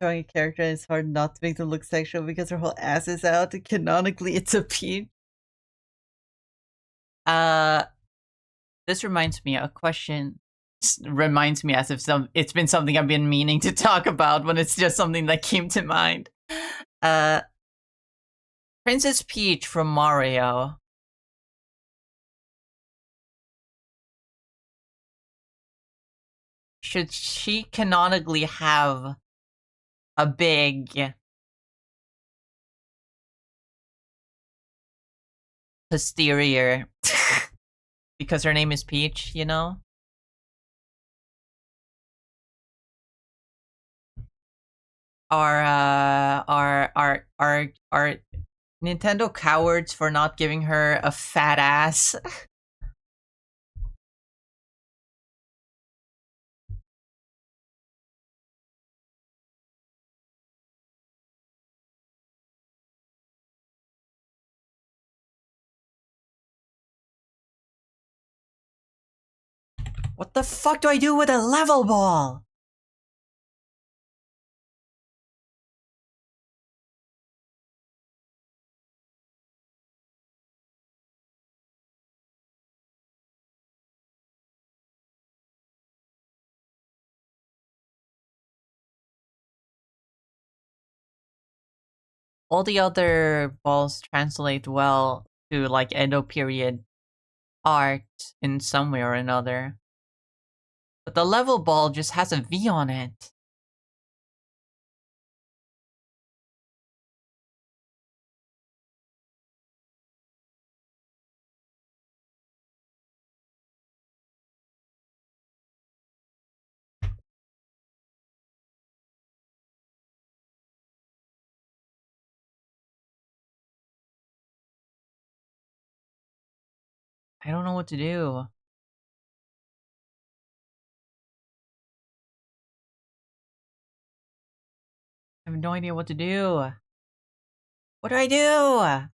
A: drawing a character and it's hard not to make them look sexual because her whole ass is out. Canonically, it's a peach. This reminds me, a question reminds me as if it's been something I've been meaning to talk about when it's just something that came to mind. Princess Peach from Mario. Should she canonically have a big posterior because her name is Peach, you know? Are Nintendo cowards for not giving her a fat ass? What the fuck do I do with a level ball? All the other balls translate well to like Edo period art in some way or another. But the level ball just has a V on it. I don't know what to do. I have no idea what to do. What do I do?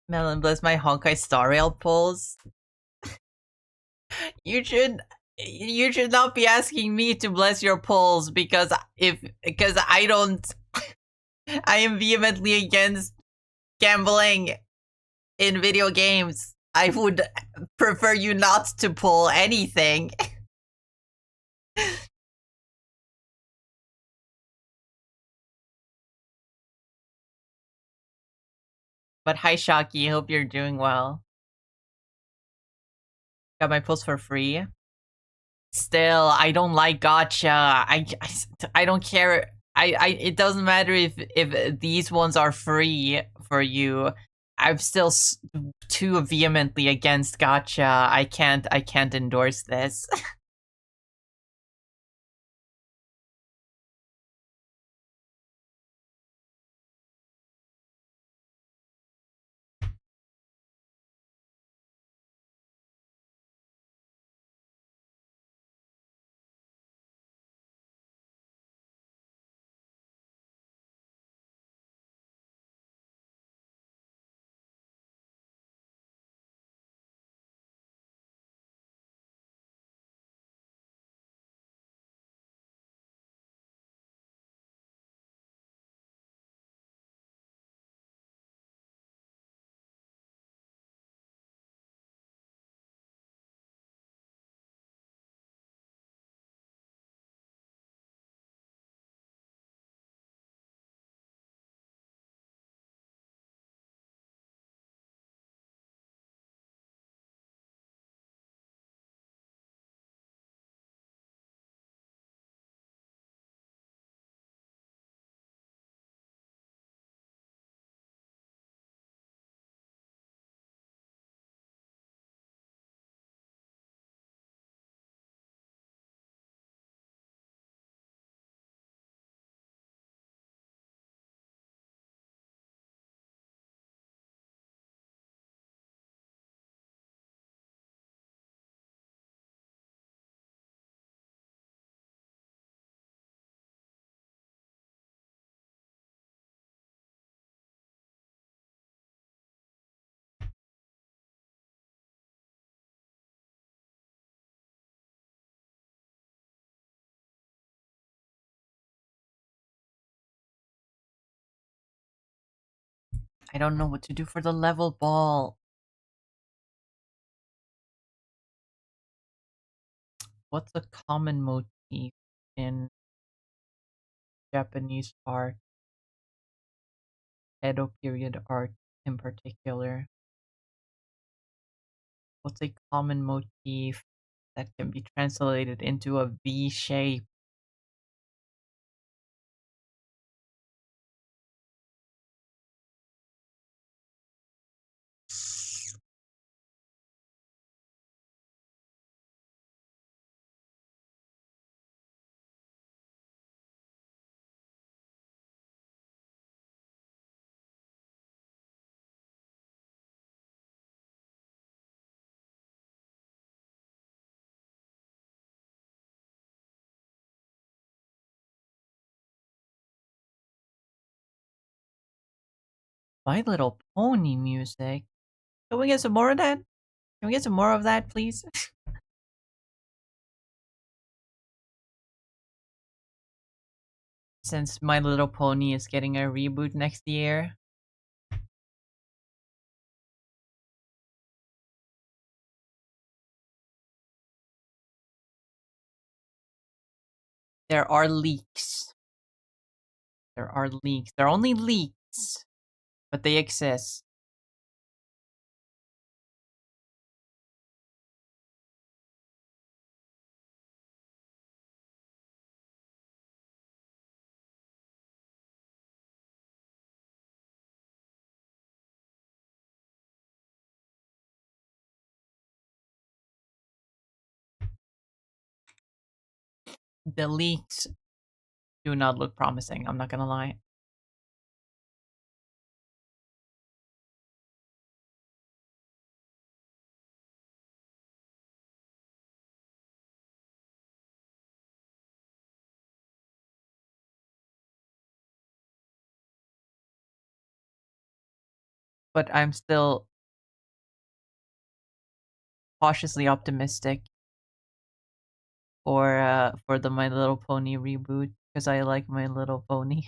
A: Melon bless my Honkai Star Rail pulls. You should not be asking me to bless your polls because I don't I am vehemently against gambling in video games. I would prefer you not to pull anything. But hi Shocky, hope you're doing well. Got my pulls for free. Still, I don't like gotcha. I don't care. It doesn't matter if these ones are free for you. I'm still too vehemently against gotcha. I can't endorse this. I don't know what to do for the level ball. What's a common motif in Japanese art, Edo period art in particular? What's a common motif that can be translated into a V shape? My Little Pony music. Can we get some more of that? Can we get some more of that, please? Since My Little Pony is getting a reboot next year. There are leaks. There are leaks. They're only leaks, but they exist. The leaks do not look promising, I'm not gonna lie. But I'm still cautiously optimistic for the My Little Pony reboot because I like My Little Pony.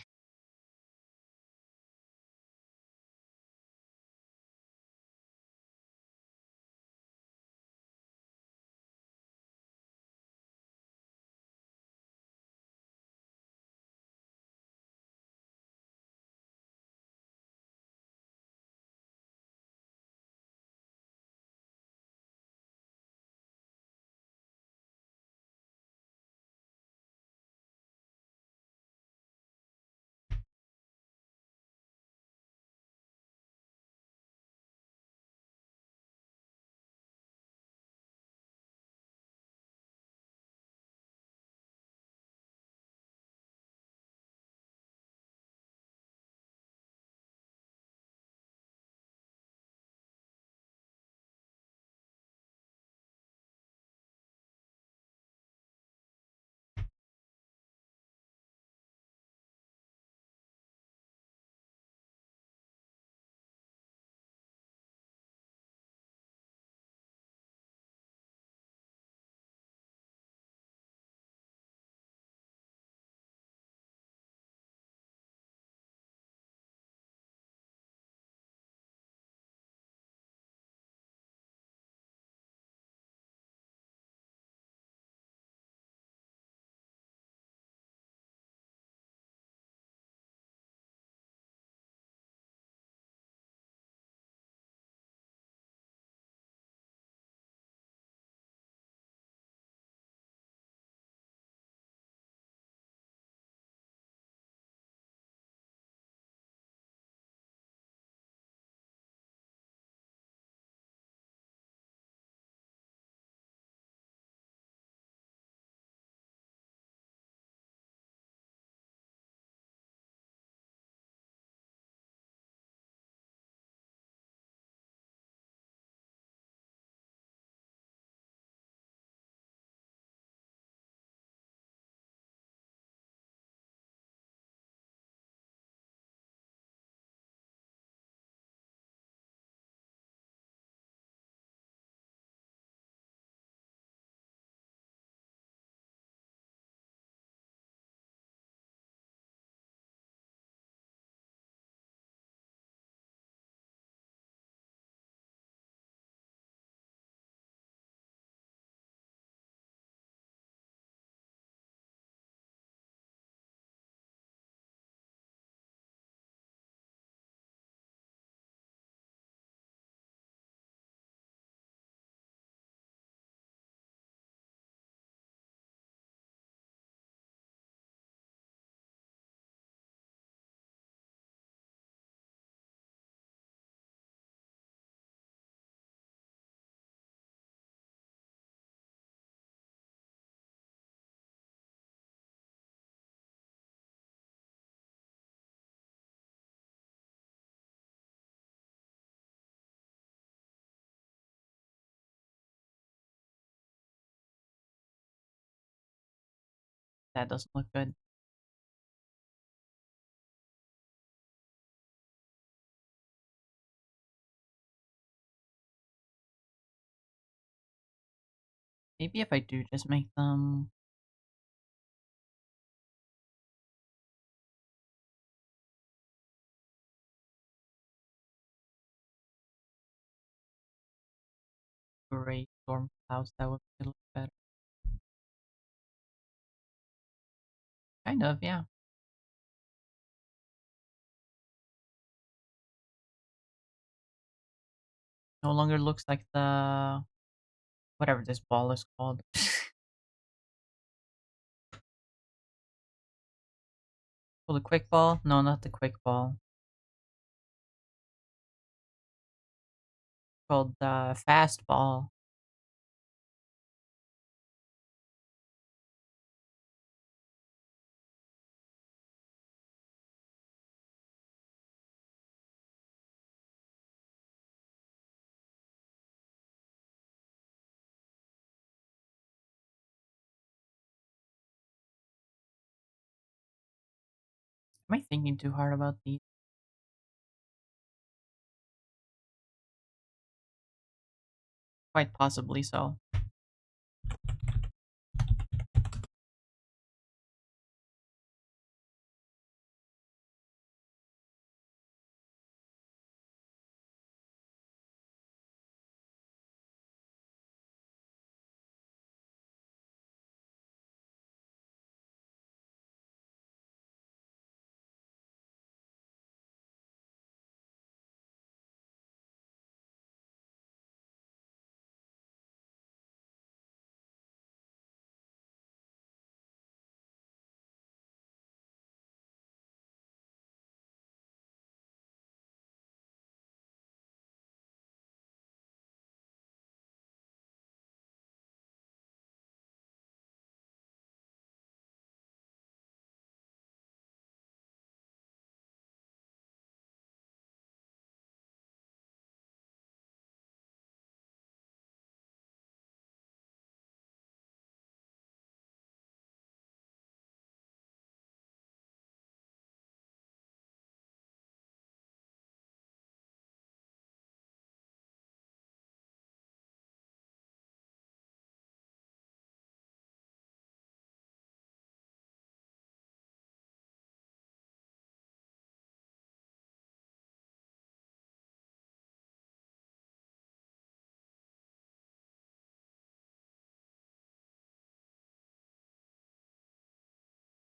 A: That doesn't look good. Maybe if I do just make them... gray storm clouds, that would look better. Kind of, yeah. No longer looks like the... whatever this ball is called. Oh, the quick ball? No, not the quick ball. Called the fast ball. Am I thinking too hard about these? Quite possibly so.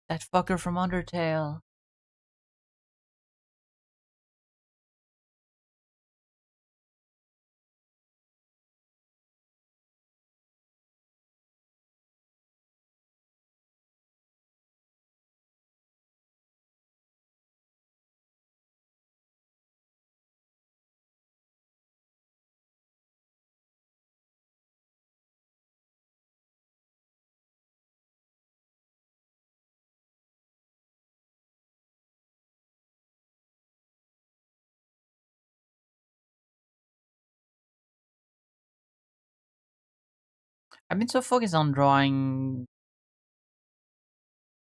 A: That fucker from Undertale. I've been so focused on drawing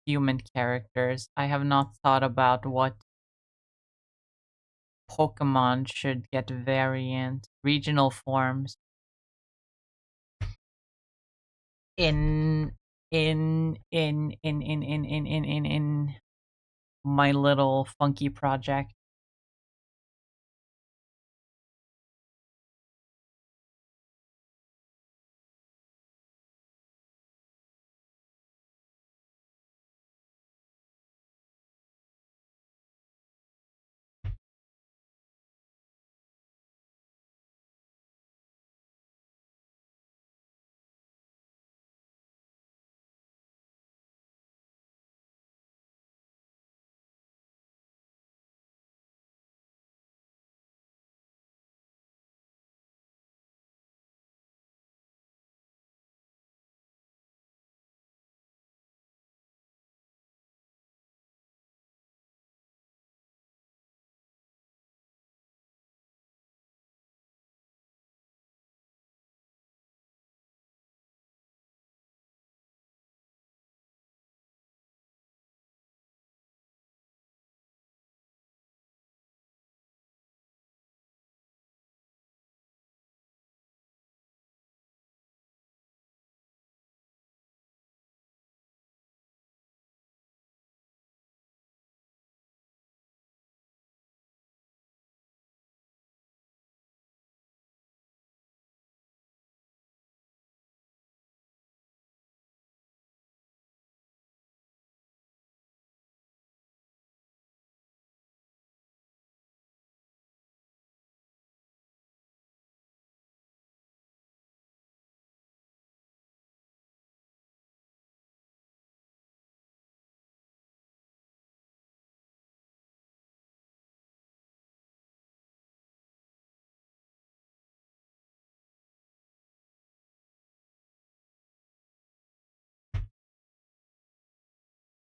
A: human characters. I have not thought about what Pokemon should get variant regional forms in in my little funky project.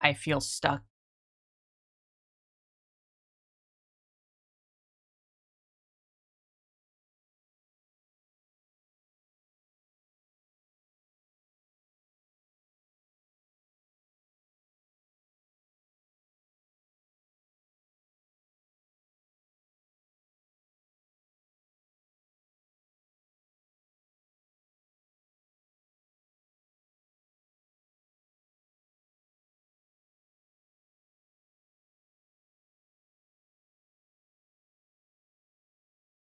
A: I feel stuck.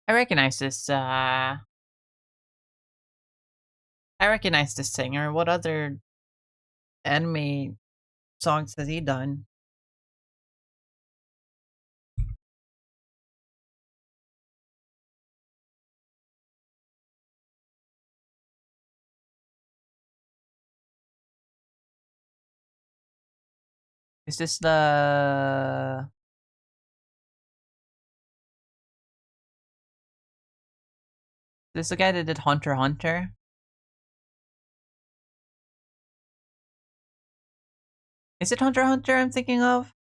A: I recognize this, I recognize this singer. What other anime songs has he done? Is this the guy that did Hunter x Hunter? Is it Hunter x Hunter I'm thinking of?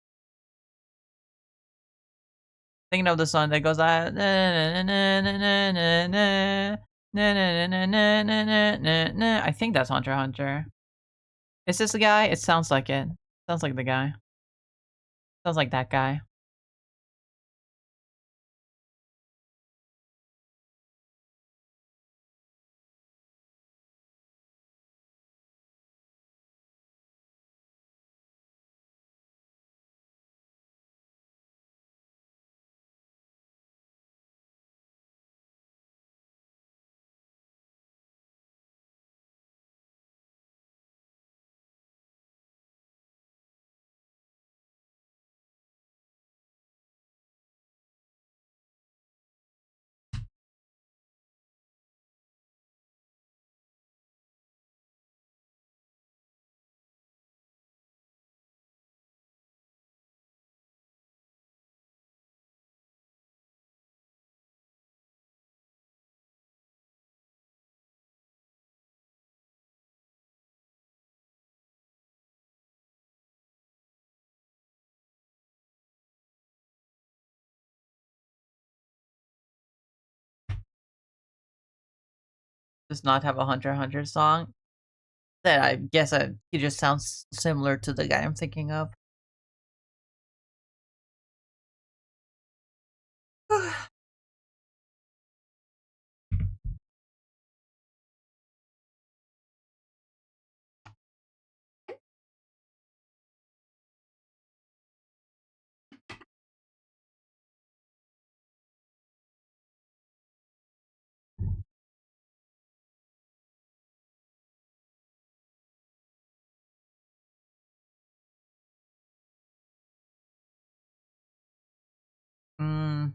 A: Thinking of the song that goes na na na na na na na na na na na na na na. I think that's Hunter x Hunter. Is this the guy? It sounds like it. Sounds like the guy. Sounds like that guy. Does not have a Hunter x Hunter song. That I guess he just sounds similar to the guy I'm thinking of. Mm,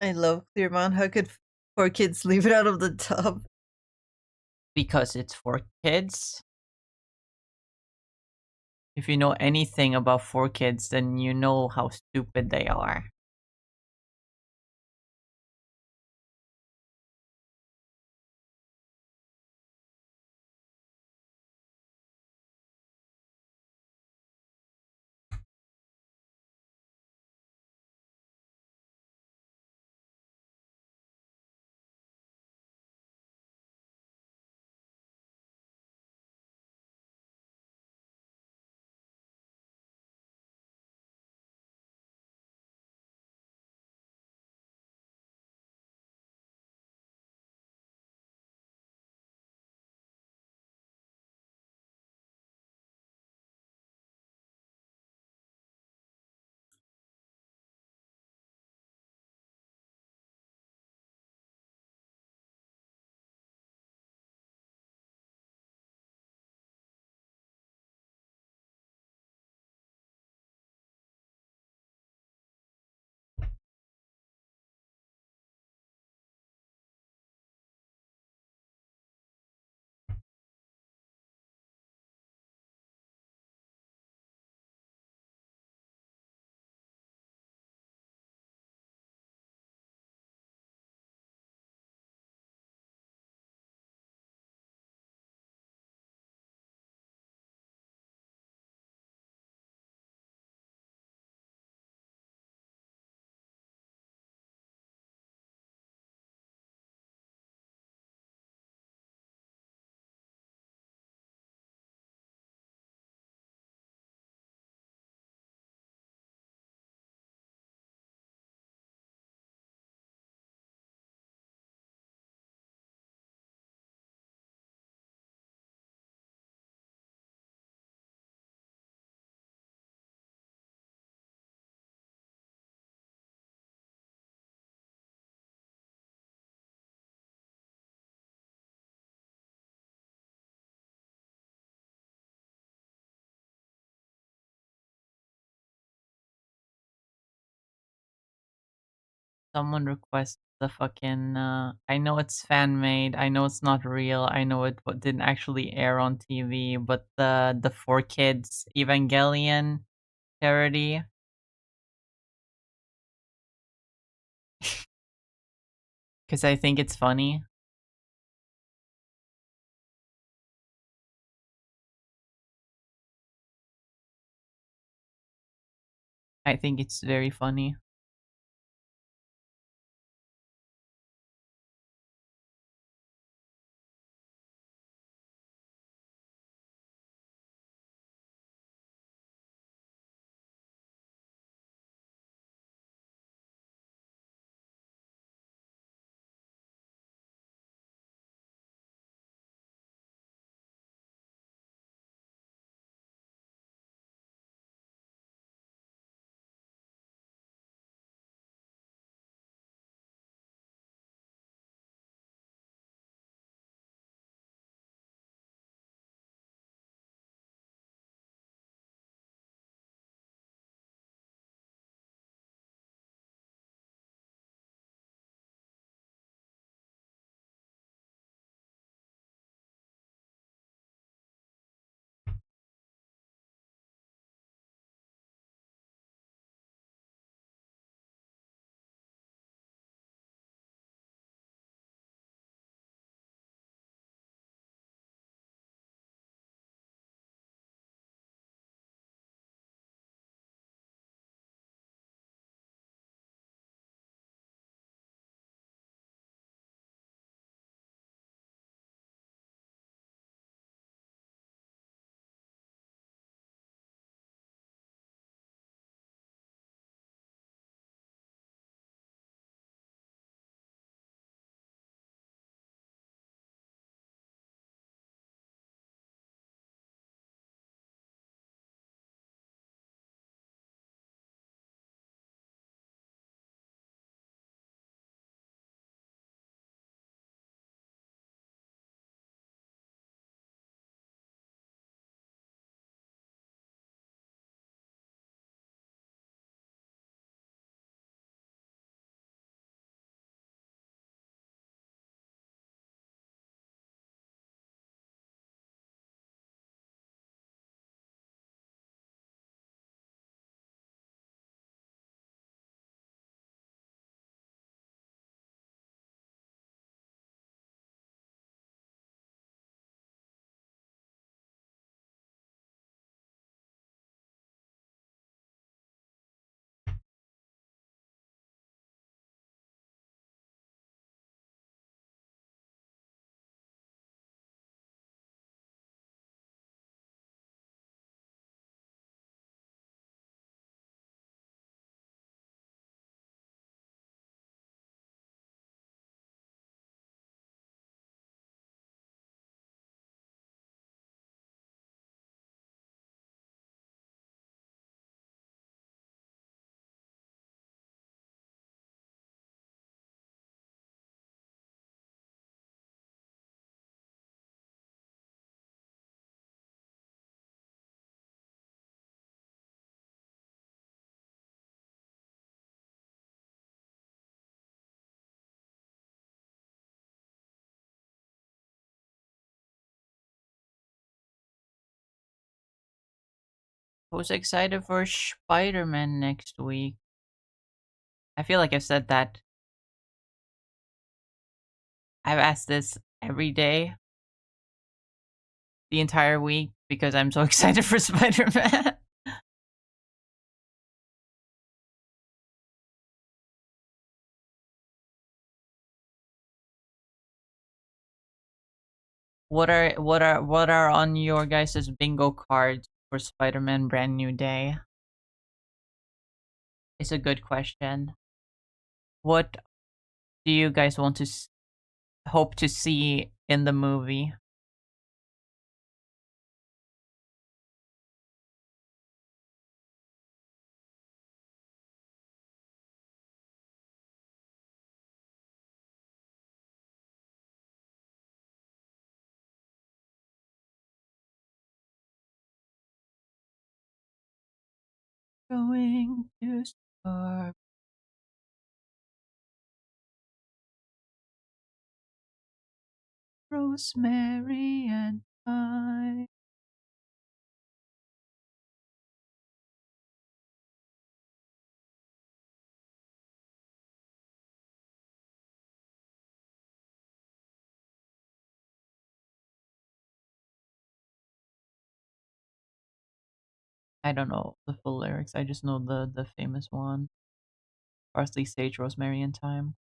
A: I love Clearmount. How could 4 kids leave it out of the tub? Because it's for kids. If you know anything about 4 kids, then you know how stupid they are. Someone requests the fucking. I know it's fan made. I know it's not real. I know didn't actually air on TV. But the 4 kids Evangelion parody, because I think it's funny. I think it's very funny. Who's excited for Spider-Man next week? I feel like I've said that. I've asked this every day, the entire week, because I'm so excited for Spider-Man. what are on your guys' bingo cards for Spider-Man Brand New Day? It's a good question. What do you guys want to hope to see in the movie? Going to start. Rosemary and I. I don't know the full lyrics. I just know the famous one. Parsley, sage, rosemary, and thyme.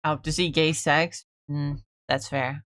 A: Out to see gay sex? That's fair.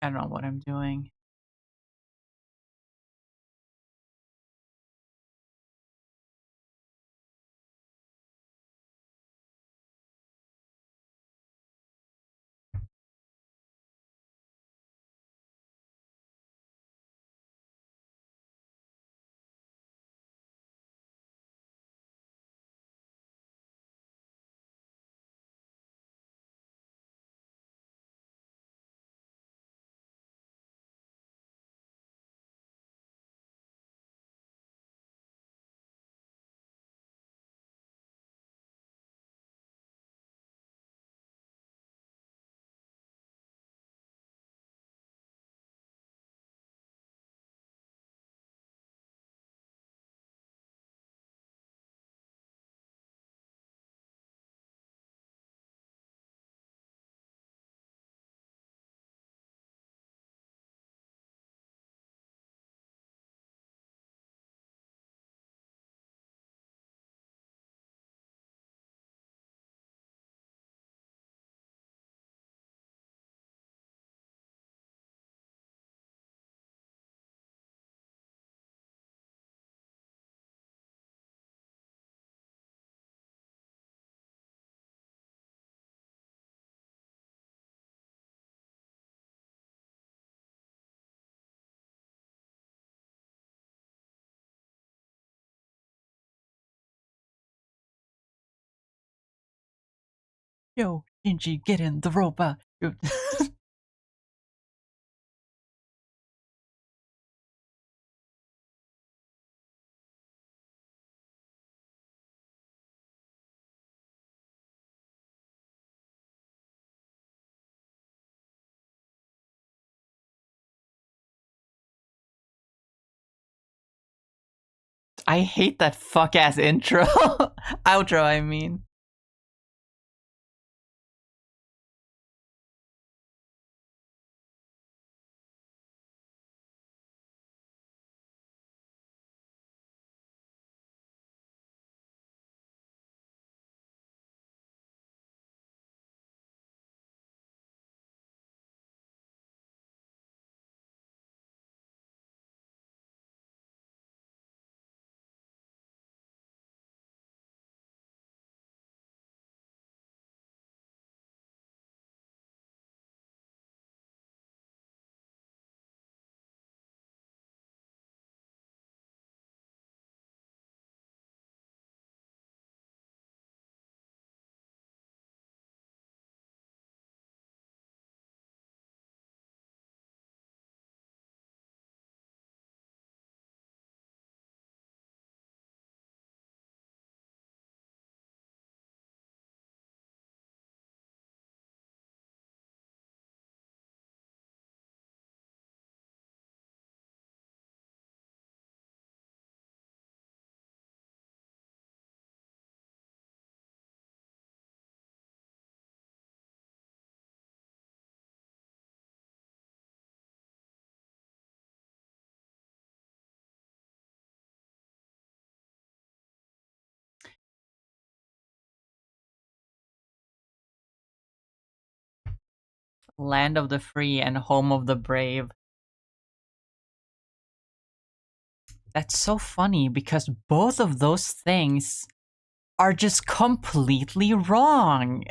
A: I don't know what I'm doing. Yo, Shinji, get in the robot. I hate that fuck ass intro. Outro, I mean. Land of the free and home of the brave. That's so funny because both of those things are just completely wrong.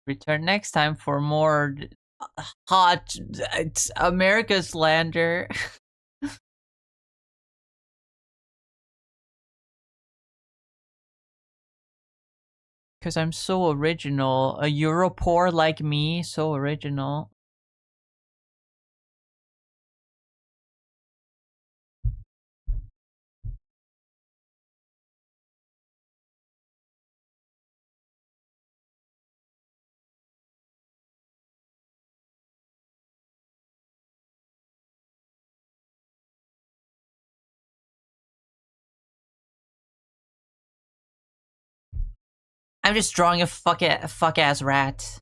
A: Return next time for more hot it's America's Lander. Because I'm so original. A Europore like me, so original. I'm just drawing a fuck ass rat.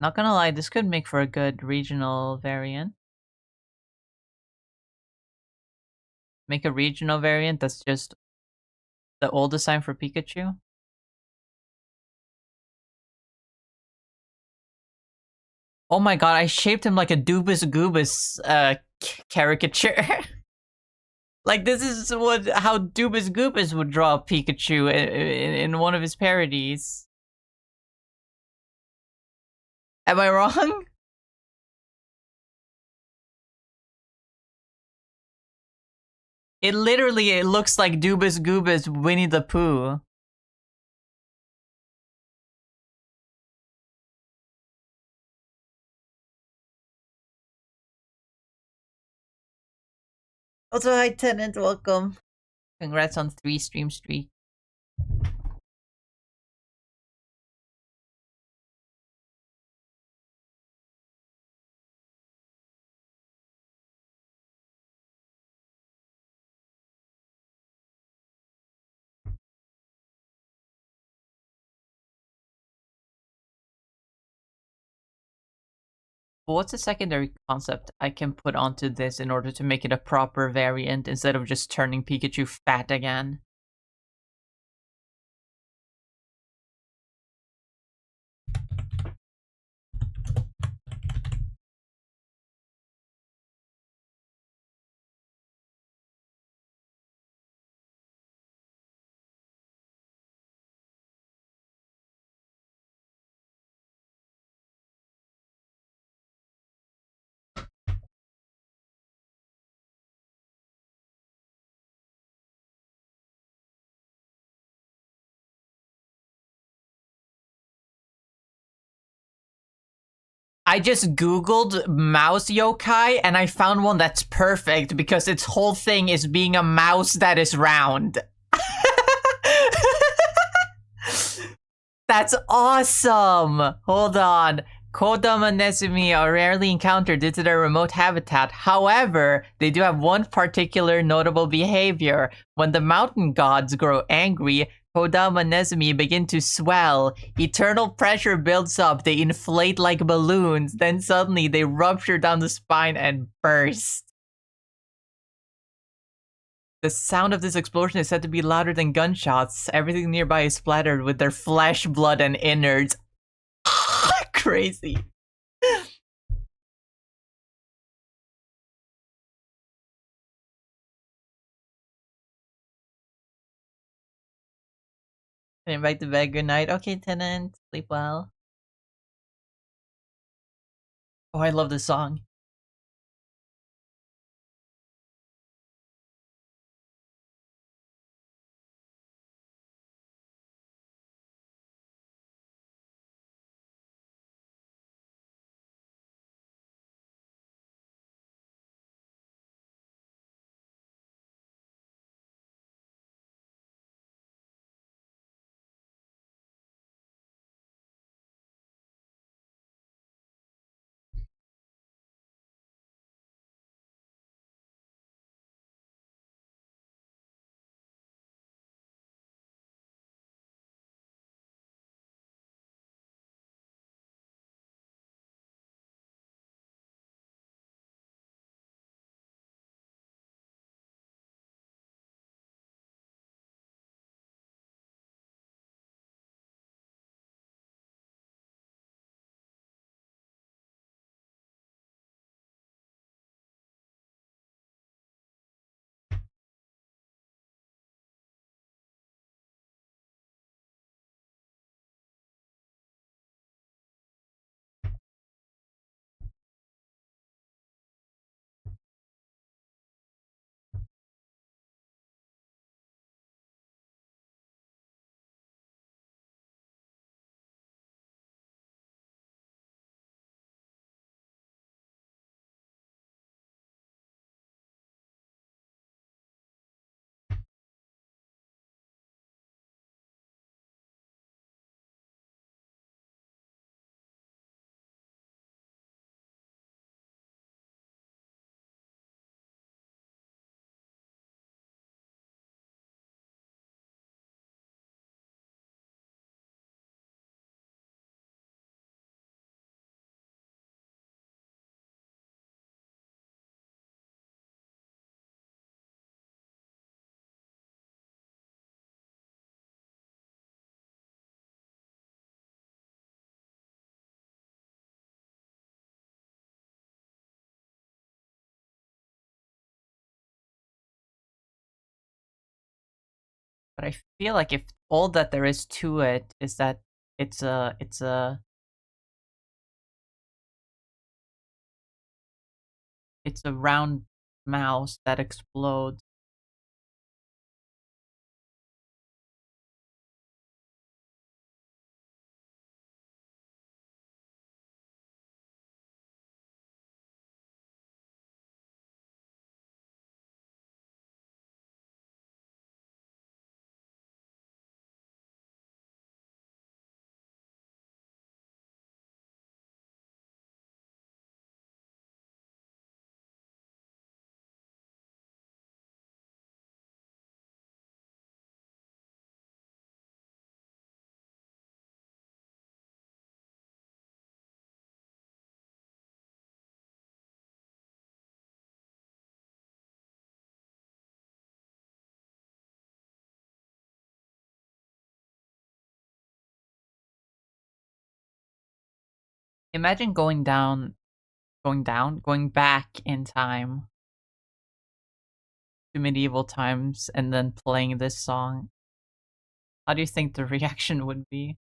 A: Not gonna lie, this could make for a good regional variant. Make a regional variant that's just the old design for Pikachu. Oh my god, I shaped him like a Dubus Goobus caricature. Like this is how Dubus Goobus would draw Pikachu in one of his parodies. Am I wrong? It literally it looks like Doobus Goobus Winnie the Pooh. Also, hi Tenant, welcome. Congrats on 3 stream streak. What's a secondary concept I can put onto this in order to make it a proper variant instead of just turning Pikachu fat again? I just googled mouse yokai and I found one that's perfect because its whole thing is being a mouse that is round. That's awesome! Hold on. Kodama Nezumi are rarely encountered due to their remote habitat. However, they do have one particular notable behavior. When the mountain gods grow angry, Kodama Nezumi begin to swell. Eternal pressure builds up. They inflate like balloons. Then suddenly they rupture down the spine and burst. The sound of this explosion is said to be louder than gunshots. Everything nearby is splattered with their flesh, blood, and innards. Crazy. And back to bed. Good night. Okay, Tenant. Sleep well. Oh, I love this song. But I feel like if all that there is to it is that it's a round mouse that explodes. Imagine going back in time to medieval times and then playing this song. How do you think the reaction would be?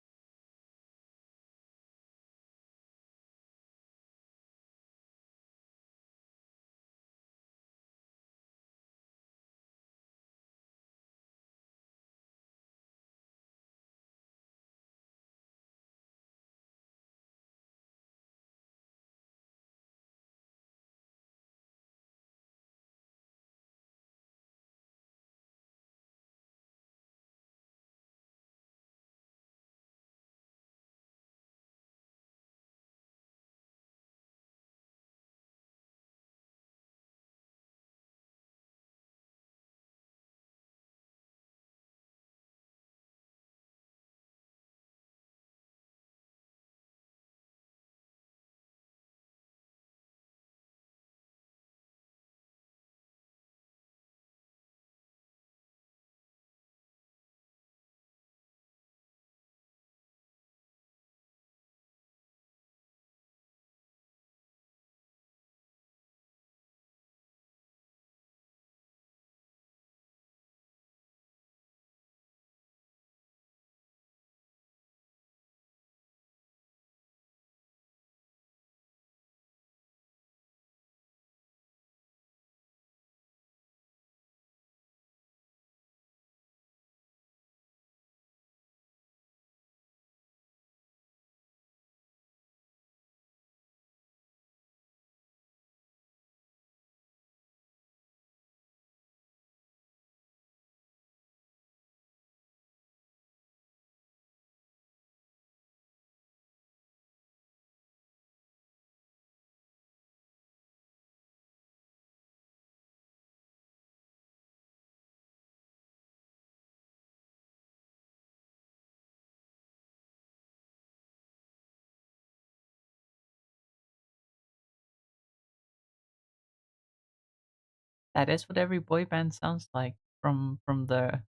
A: That is what every boy band sounds like from the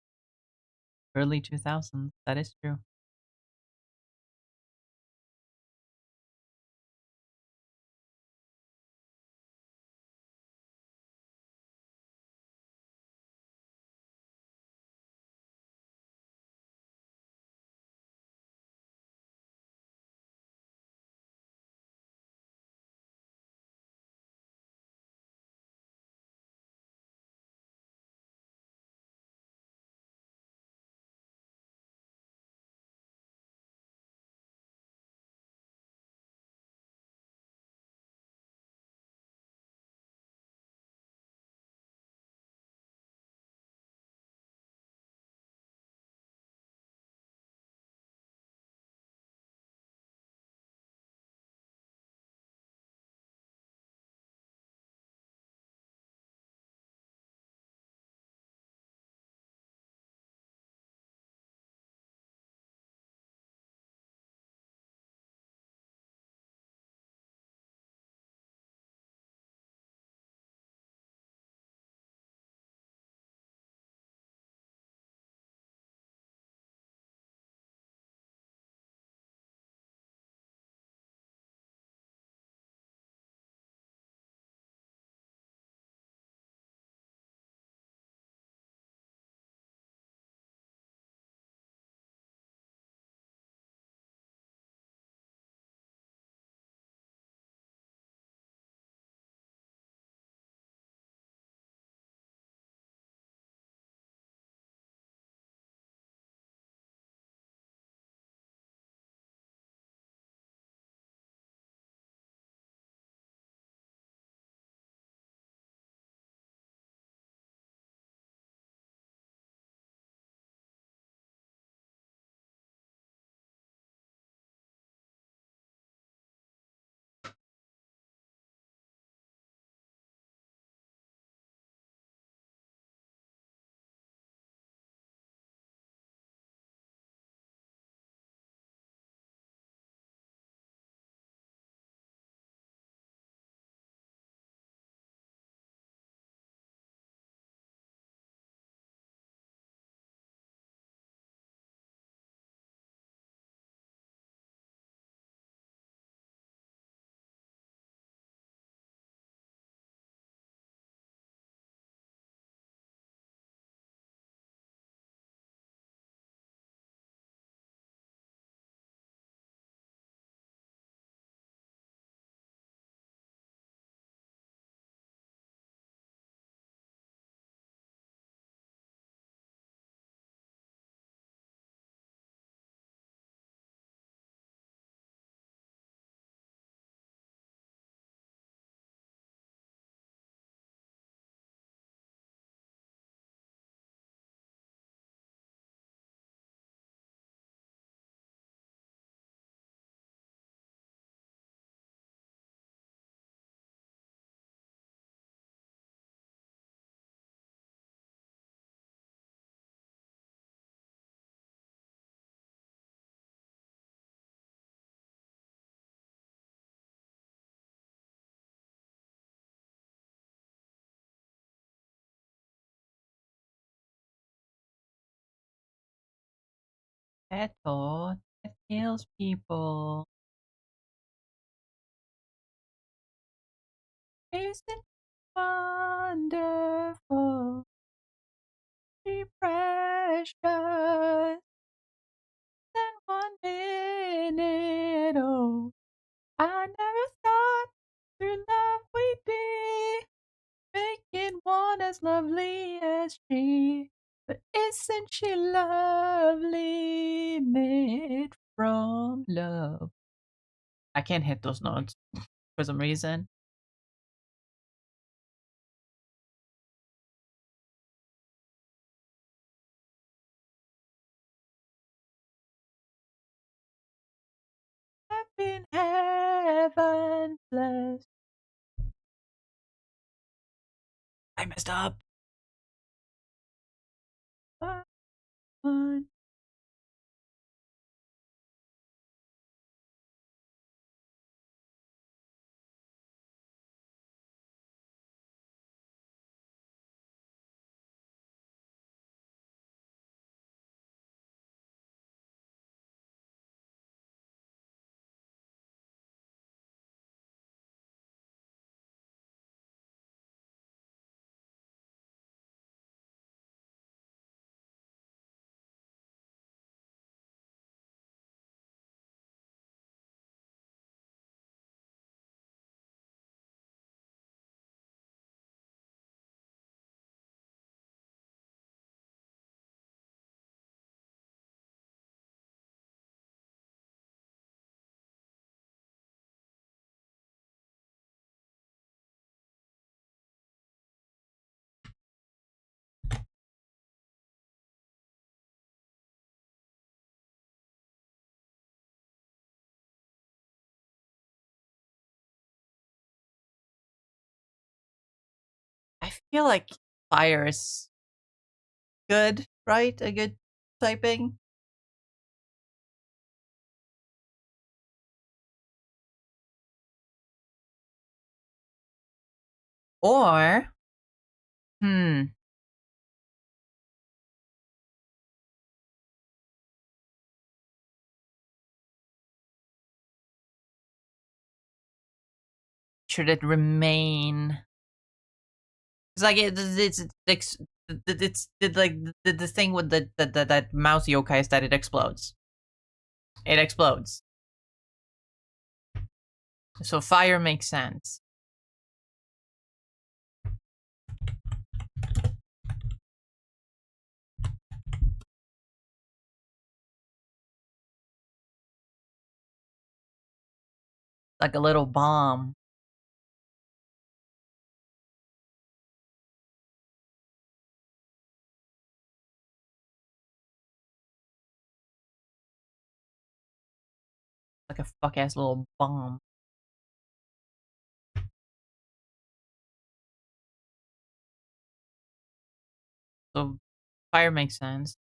A: early 2000s. That is true. thought that kills people. Isn't wonderful? She precious than 1 minute. Oh, I never thought through love we'd be making one as lovely as she. But isn't she lovely, made from love? I can't hit those notes for some reason. I've been heaven blessed. I messed up. One. I feel like fire is good, right? A good typing. Or, hmm, should it remain? It's like it's like the thing with that mouse yokai is that it explodes. It explodes. So fire makes sense. Like a little bomb. Like a fuck ass little bomb. So fire makes sense.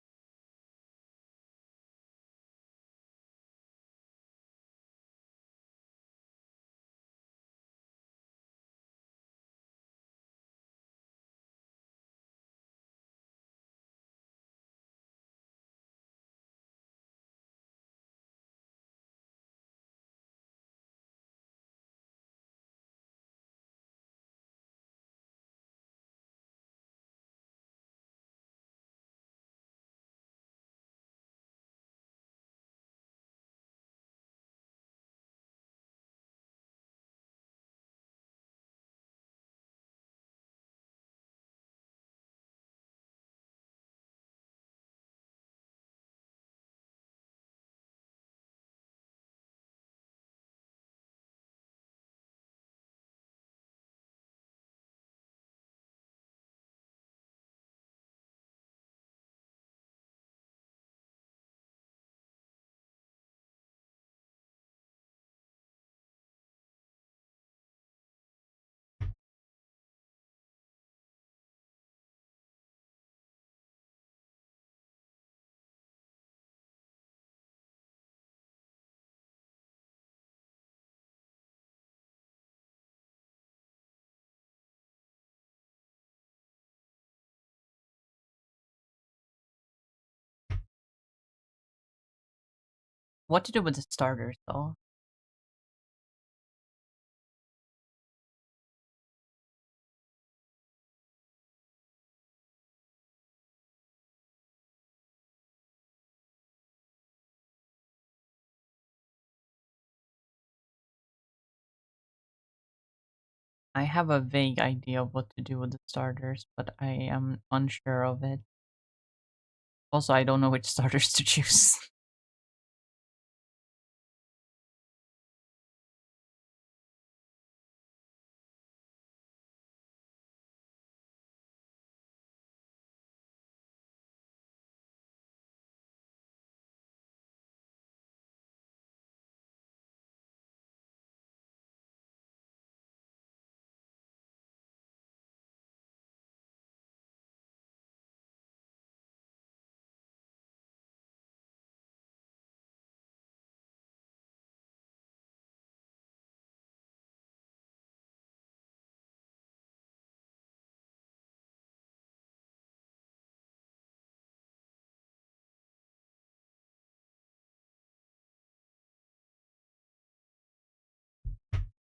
A: What to do with the starters, though? I have a vague idea of what to do with the starters, but I am unsure of it. Also, I don't know which starters to choose.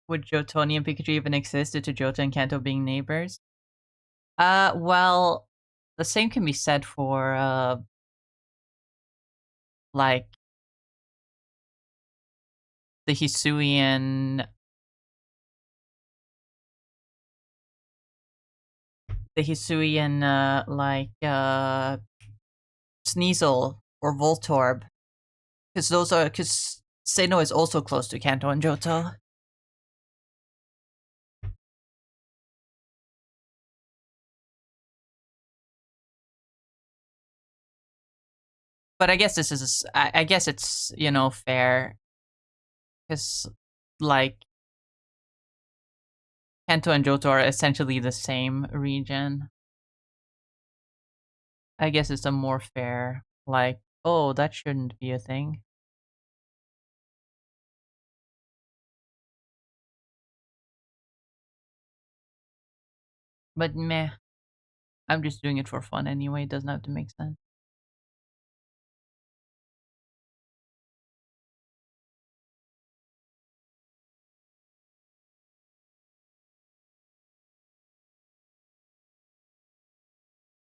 A: Would Johto and Pikachu even exist due to Johto and Kanto being neighbors? Well, the same can be said for like the Hisuian, Sneasel or Voltorb, because Sinnoh is also close to Kanto and Johto. But I guess this is I guess it's fair because like Kanto and Johto are essentially the same region. I guess it's a more fair like, oh, that shouldn't be a thing. But meh, I'm just doing it for fun anyway. It doesn't have to make sense.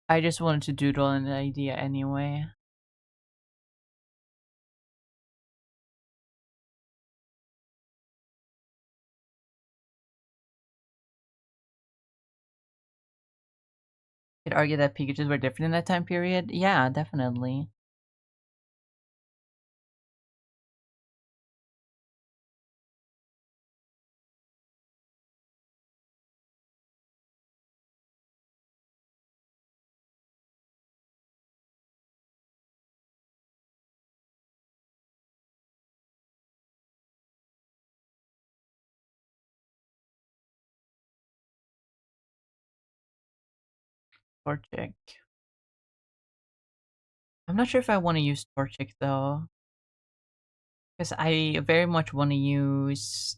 A: I just wanted to doodle an idea anyway. Could argue that Pikachus were different in that time period. Yeah, definitely. Torchic. I'm not sure if I want to use Torchic though, because I very much want to use.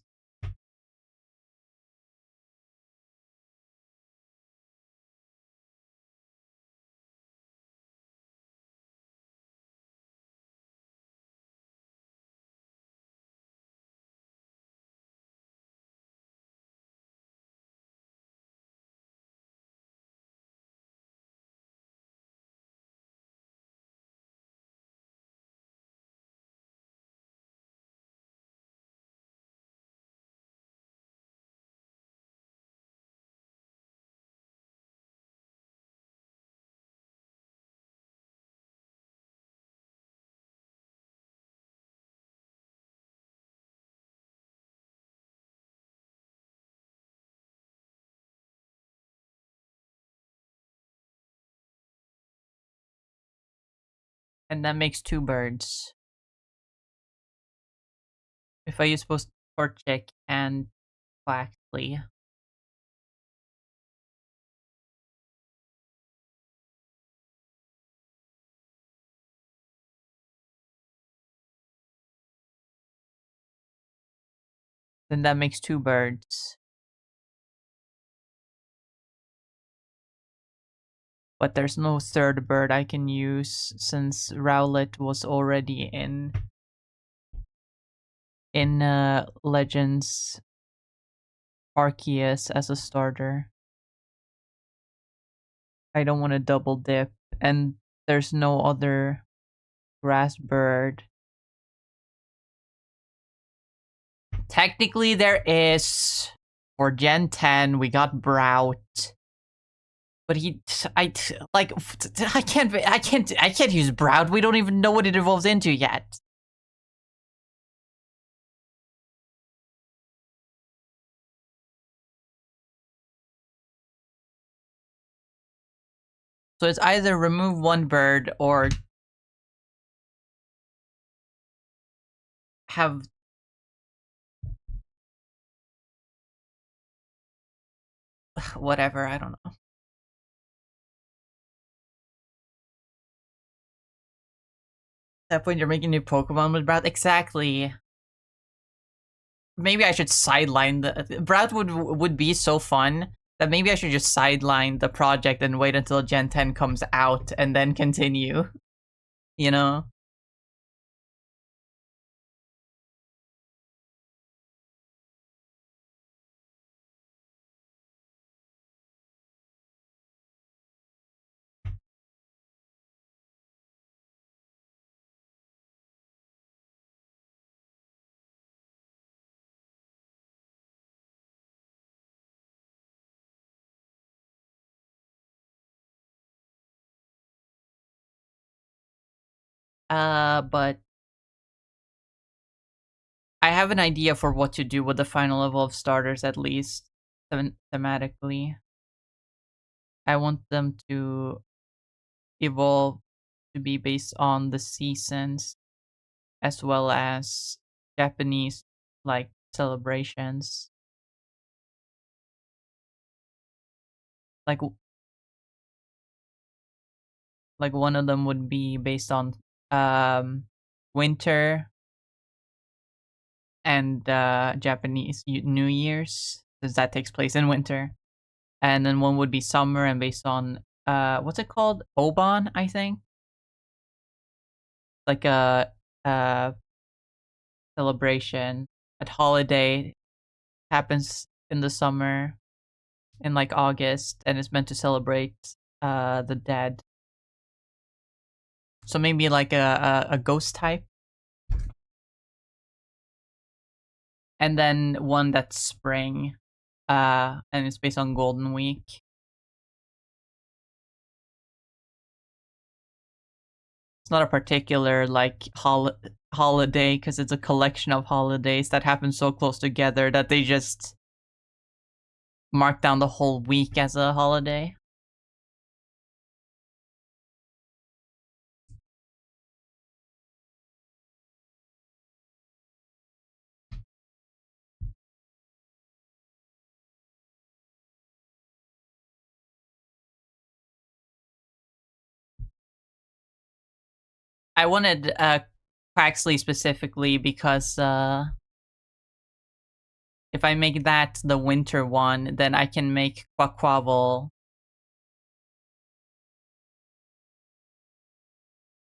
A: And that makes two birds. If I use both Torchic and Quaxley. Then that makes two birds. But there's no third bird I can use since Rowlet was already in in Legends Arceus as a starter. I don't want to double dip, and there's no other grass bird. Technically, there is. For Gen 10, we got Brout. But I can't use Brout. We don't even know what it evolves into yet. So it's either remove one bird or have whatever, I don't know. At that point, you're making new Pokemon with Brout? Exactly. Maybe I should sideline the... Brout would be so fun that maybe I should just sideline the project and wait until Gen 10 comes out and then continue. You know? But I have an idea for what to do with the final level of starters, at least thematically. I want them to evolve to be based on the seasons as well as Japanese like celebrations. Like one of them would be based on winter and Japanese New Year's, because that takes place in winter. And then one would be summer and based on what's it called? Oban, I think. Like a celebration at holiday happens in the summer in like August and it's meant to celebrate the dead. So maybe like a ghost type. And then one that's spring. And it's based on Golden Week. It's not a particular like holiday because it's a collection of holidays that happen so close together that they just mark down the whole week as a holiday. I wanted Quaxley specifically because if I make that the winter one, then I can make Quaquaval.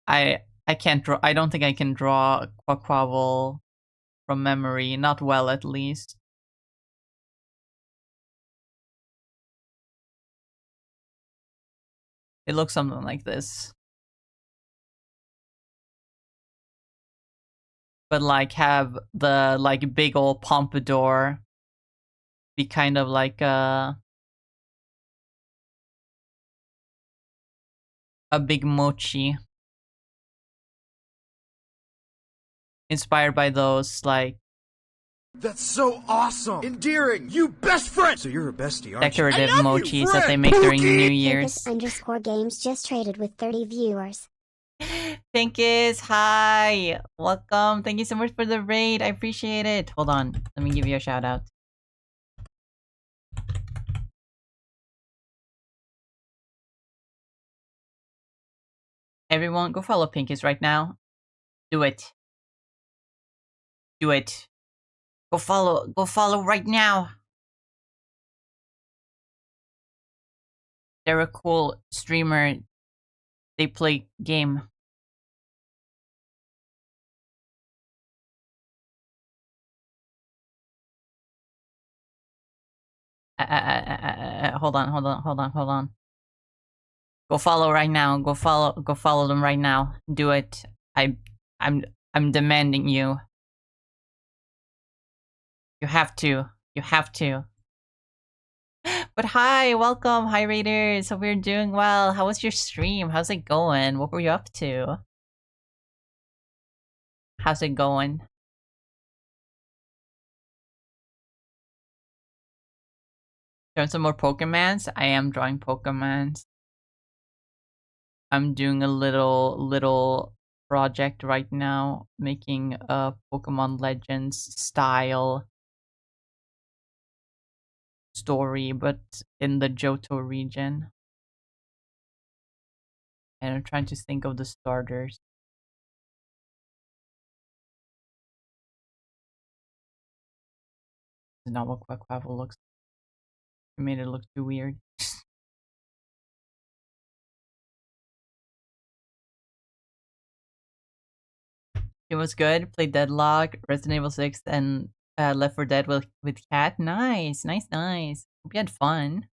A: I can't draw. I don't think I can draw Quaquaval from memory. Not well, at least. It looks something like this. But like have the like big old pompadour be kind of like a big mochi. Inspired by those like
B: that's so awesome! Endearing! You best friend! So you're a bestie, aren't you?
A: decorative mochis that they make during New Year's.
C: Pinkus_games just traded with 30 viewers.
A: Pinkus, hi! Welcome. Thank you so much for the raid. I appreciate it. Hold on. Let me give you a shout out. Everyone, go follow Pinkus right now. Do it. Do it. Go follow right now. They're a cool streamer. They play game. Hold on, hold on, hold on, hold on. Go follow right now. Go follow them right now. Do it. I, I'm, I'm demanding you. You have to. You have to. But hi, welcome, hi Raiders. Hope you're doing well. How was your stream? How's it going? What were you up to? How's it going? Drawing some more Pokemons? I am drawing Pokemons. I'm doing a little project right now, making a Pokemon Legends style story, but in the Johto region. And I'm trying to think of the starters. This is not what Quackquavel looks like. It made it look too weird. It was good. Played Deadlock, Resident Evil 6, and Left 4 Dead with Cat. Nice, nice, nice. Hope you had fun.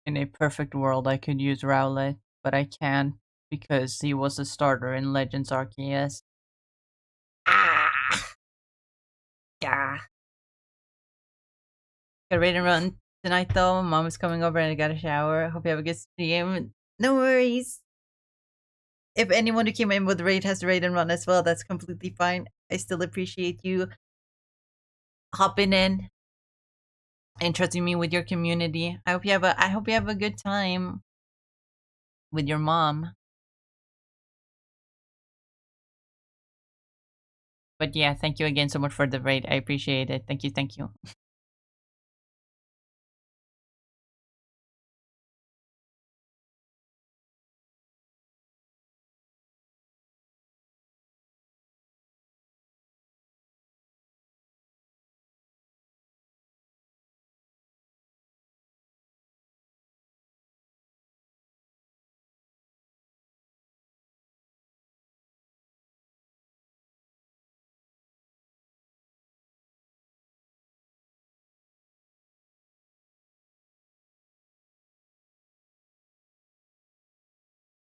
A: In a perfect world, I could use Rowlet, but I can't because he was a starter in Legends Arceus. Ah! Yeah. Got ready to run tonight though. Mom is coming over and I got a shower. Hope you have a good stream. No worries. If anyone who came in with raid has to raid and run as well, that's completely fine. I still appreciate you hopping in and trusting me with your community. I hope you have a good time with your mom. But yeah, thank you again so much for the raid. I appreciate it. Thank you, thank you.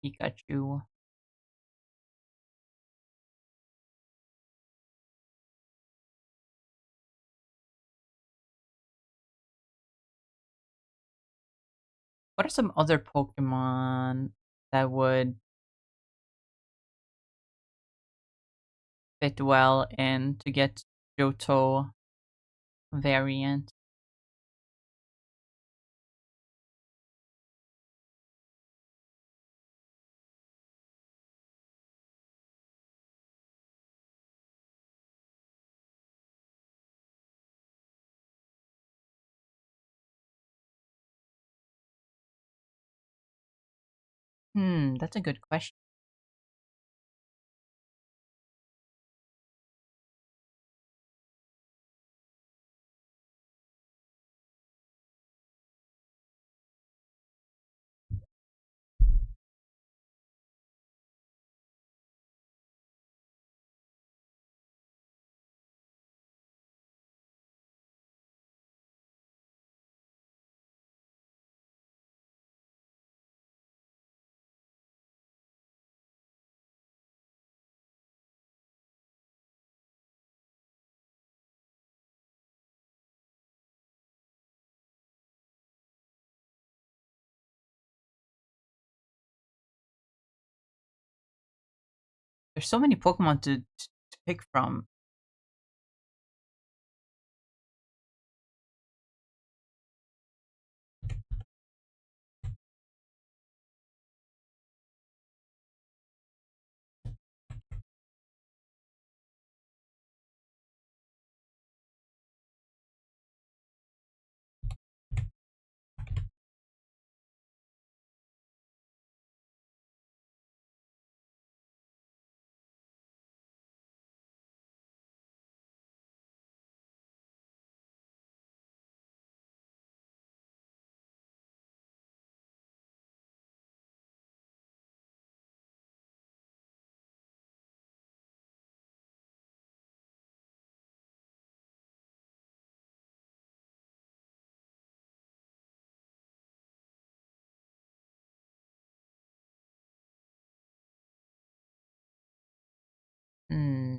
A: Pikachu. What are some other Pokemon that would fit well in to get Johto variant? That's a good question. There's so many Pokemon to pick from. Hmm.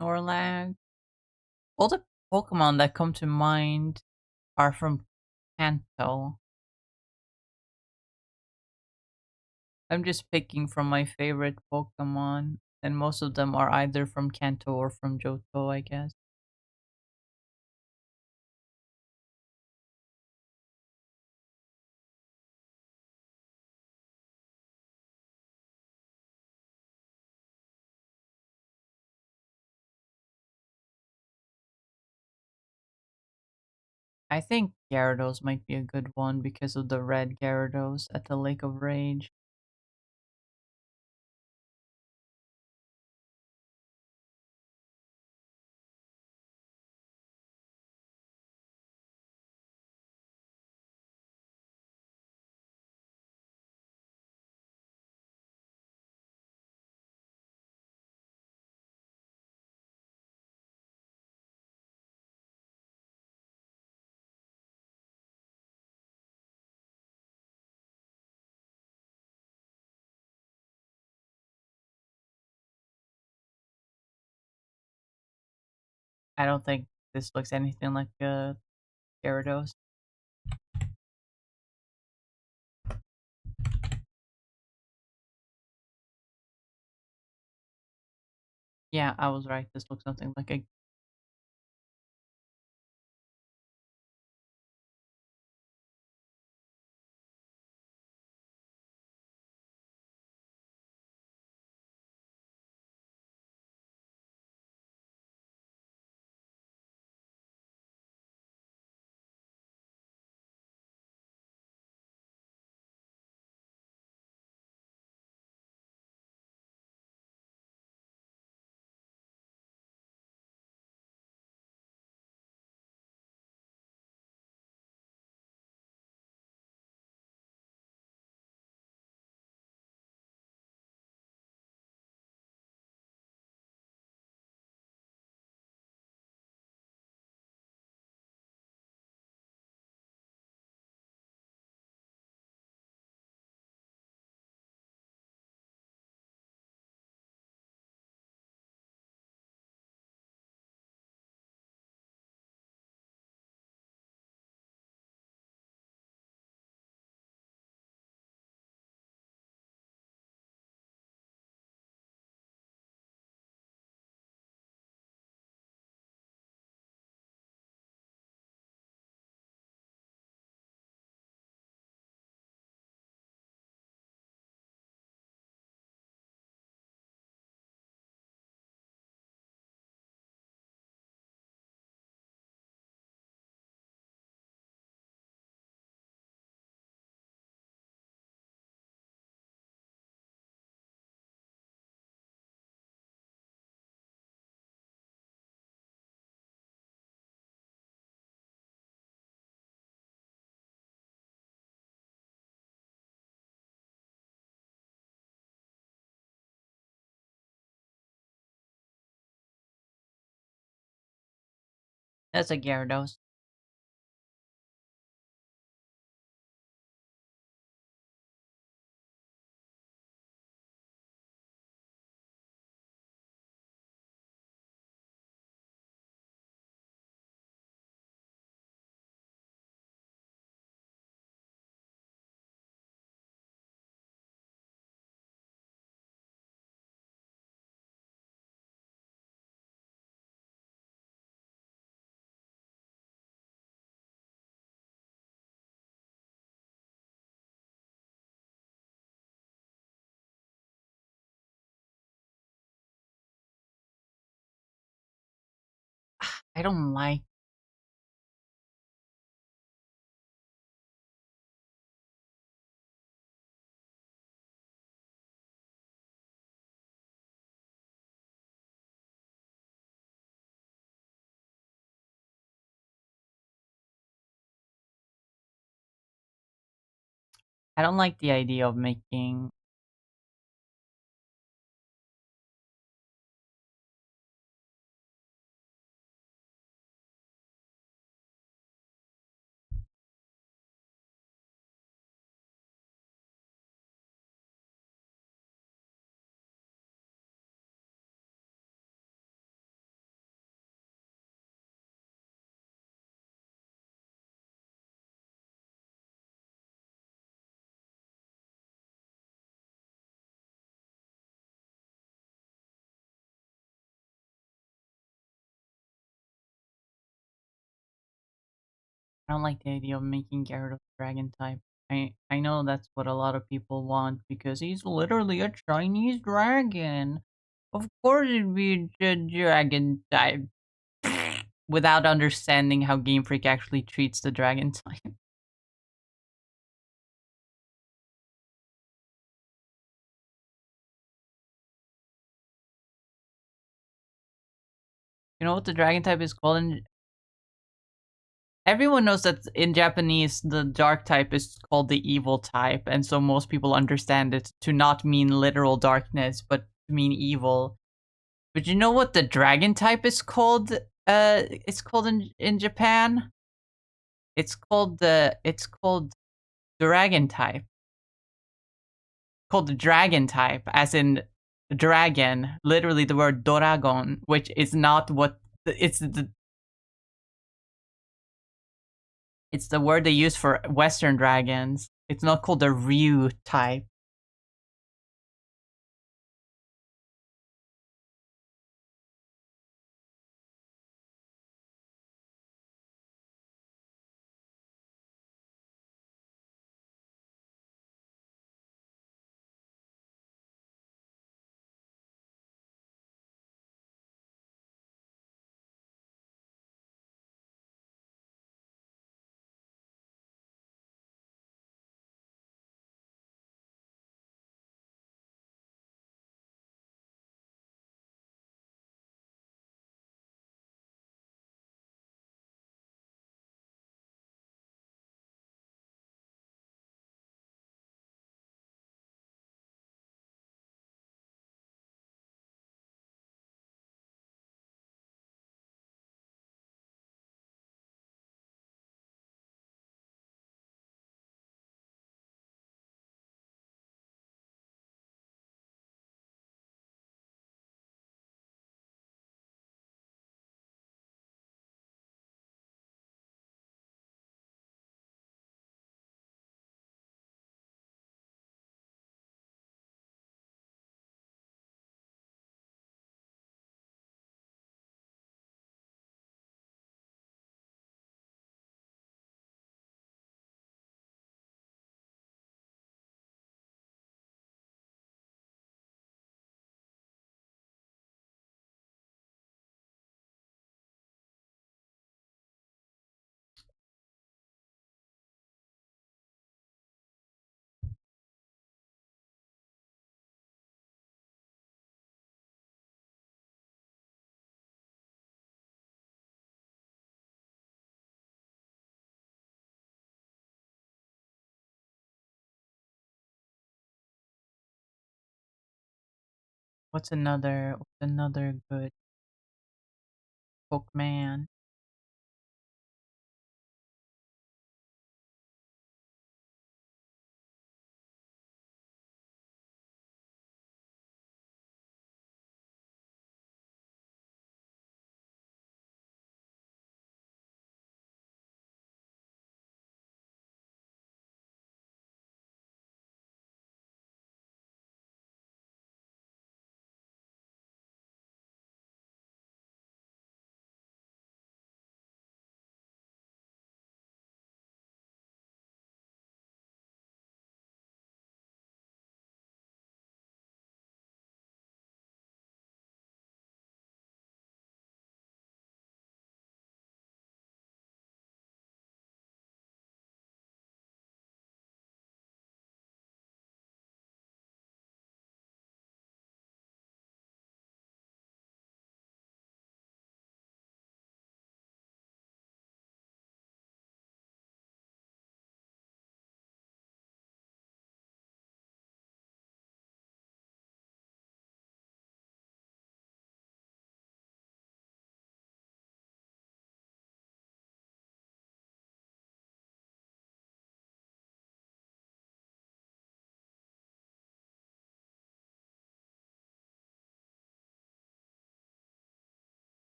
A: Snorlax. All the Pokemon that come to mind are from Kanto. I'm just picking from my favorite Pokemon, and most of them are either from Kanto or from Johto, I guess. I think Gyarados might be a good one because of the red Gyarados at the Lake of Rage. I don't think this looks anything like Gyarados. Yeah, I was right. This looks something like a That's a Gyarados. I don't like. I don't like the idea of making. I don't like the idea of making Gyarados dragon type. I know that's what a lot of people want because he's literally a Chinese dragon. Of course it'd be a dragon type. Without understanding how Game Freak actually treats the dragon type. You know what the dragon type is called in. Everyone knows that in Japanese, the dark type is called the evil type, and so most people understand it to not mean literal darkness, but to mean evil. But you know what the dragon type is called? It's called in Japan. It's called dragon type. Called the dragon type, as in dragon. Literally, the word doragon, which is not what it's the word they use for Western dragons. It's not called the Ryu type. What's another good Pokemon?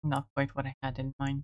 A: Not quite what I had in mind.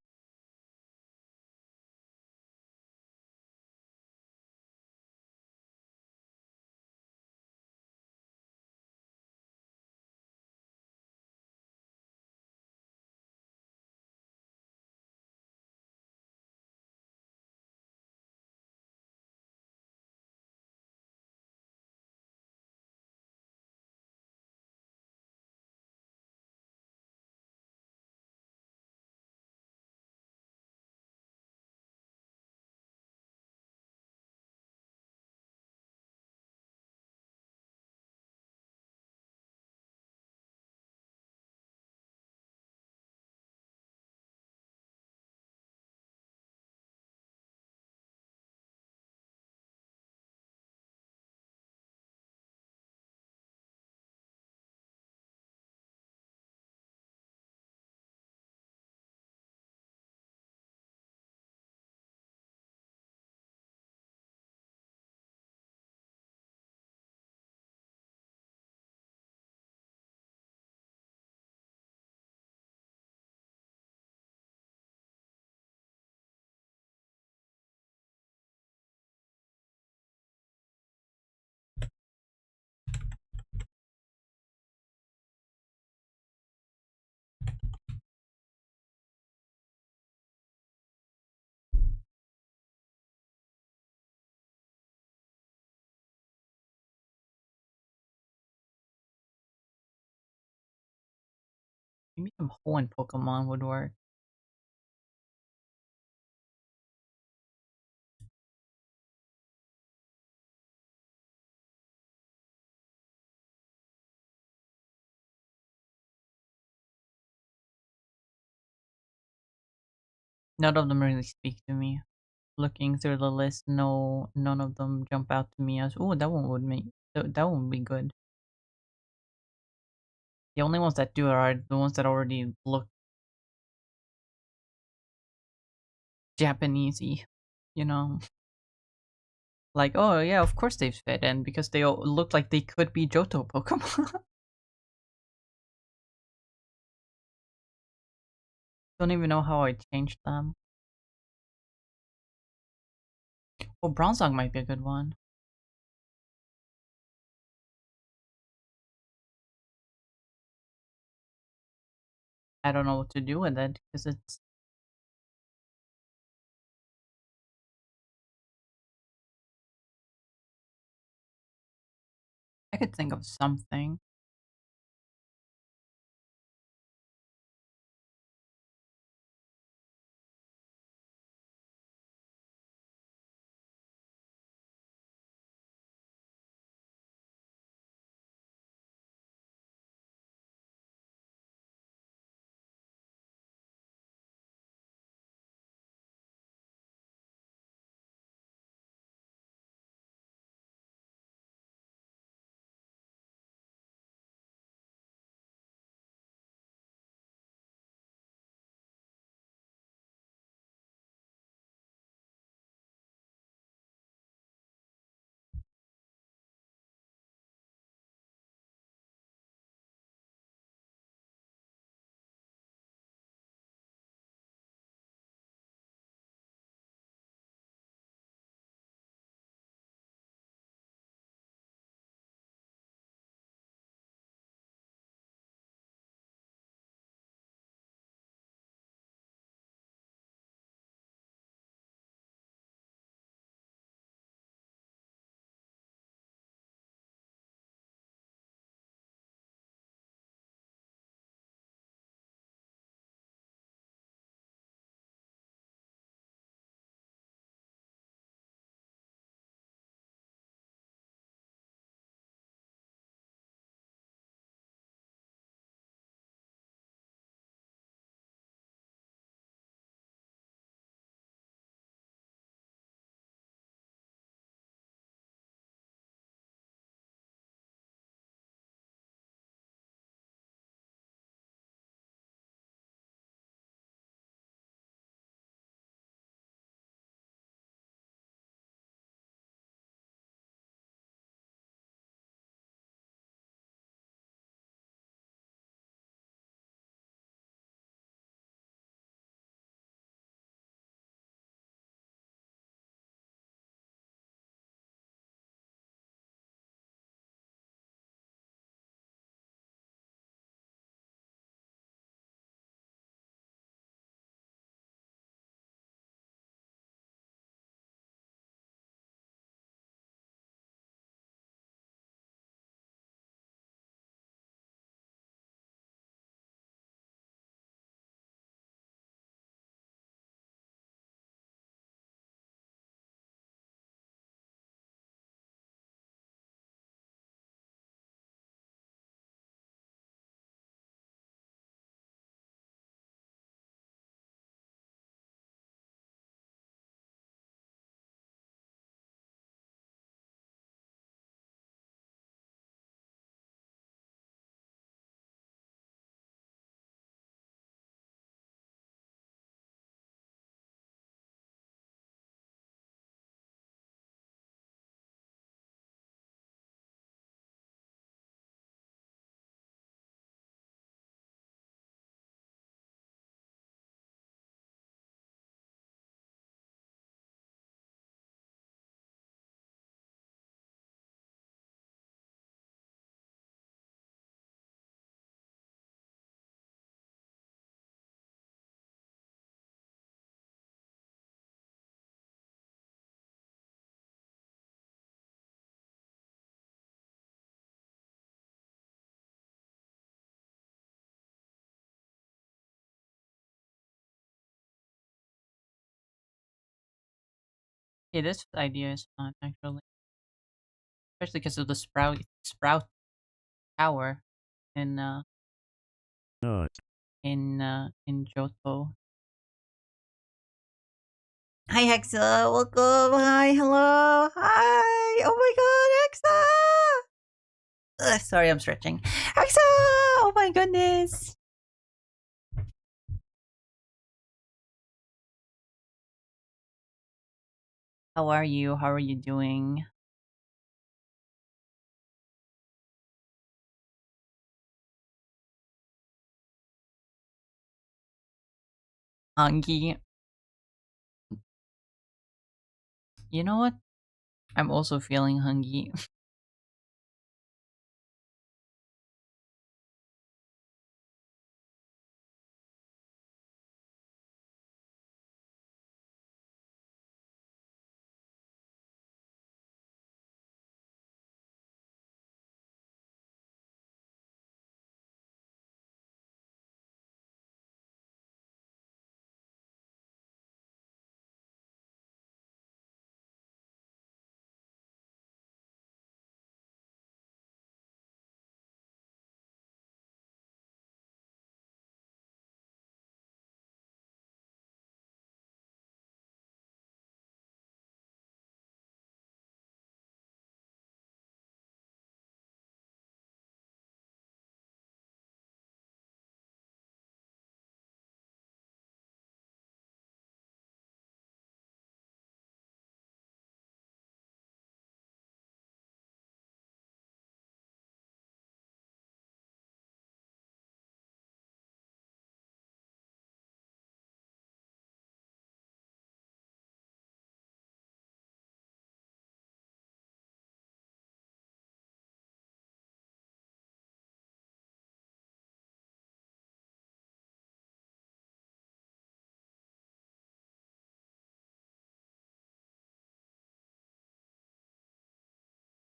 A: Maybe some Hoenn Pokemon would work. None of them really speak to me. Looking through the list, none of them jump out to me as, oh, that one would make that one would be good. The only ones that do are the ones that already look Japanesey, you know. Like, oh yeah, of course they've fit in because they all look like they could be Johto Pokemon. Don't even know how I changed them. Oh, Bronzong might be a good one. I don't know what to do with it because it's. I could think of something. Yeah, this idea is fun actually, especially because of the sprout tower in in Johto. Hi Hexa, welcome. Hi, hello, hi. Oh my God, Hexa. Ugh, sorry, I'm stretching. Hexa. Oh my goodness. How are you? How are you doing? Hungry. You know what? I'm also feeling hungry.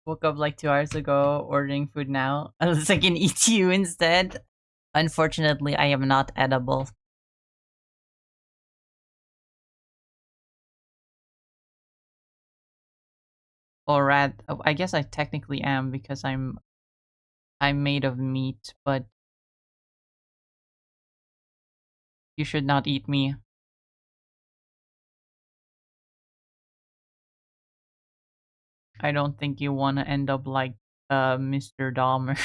A: Woke up like 2 hours ago, ordering food now. Unless I can eat you instead. Unfortunately, I am not edible. Or I guess I technically am because I'm made of meat, but you should not eat me. I don't think you want to end up like Mr. Dahmer.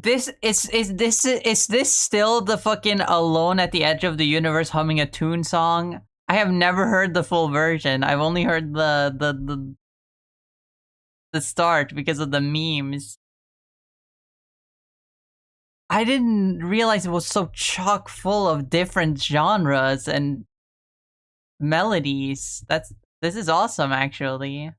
A: Is this still the fucking Alone at the Edge of the Universe humming a tune song? I have never heard the full version. I've only heard the start because of the memes. I didn't realize it was so chock full of different genres and melodies. This is awesome actually.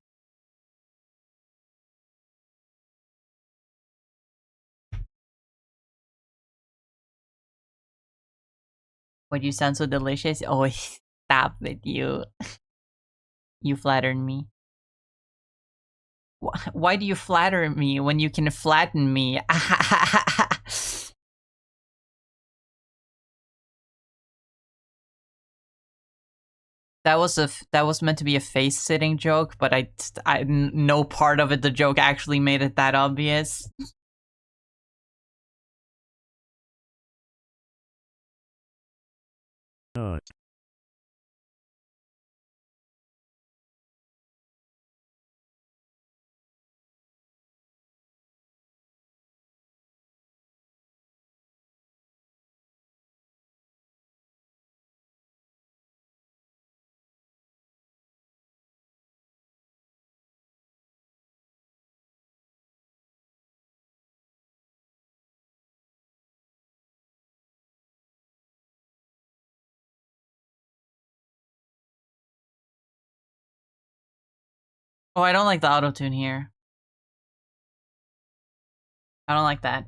A: Would you sound so delicious? Oh, stop it, you. You flattered me. Why do you flatter me when you can flatten me? That was meant to be a face sitting joke, but no part of it the joke actually made it that obvious. Oh, I don't like the auto tune here. I don't like that.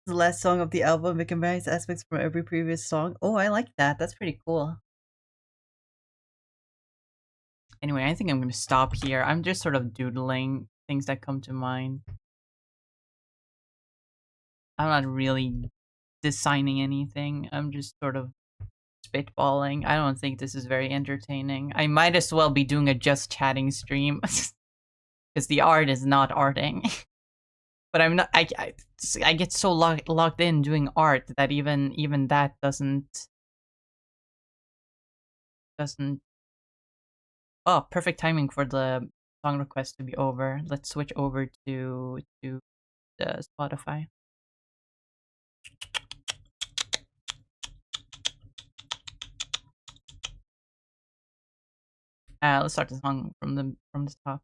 A: The last song of the album. It combines aspects from every previous song. Oh, I like that. That's pretty cool. Anyway, I think I'm gonna stop here. I'm just sort of doodling things that come to mind. I'm not really designing anything. I'm just sort of spitballing. I don't think this is very entertaining. I might as well be doing a just chatting stream because the art is not arting. But I'm not. I get so locked in doing art that even that doesn't. Oh, perfect timing for the song request to be over. Let's switch over to the Spotify. Let's start the song from the top.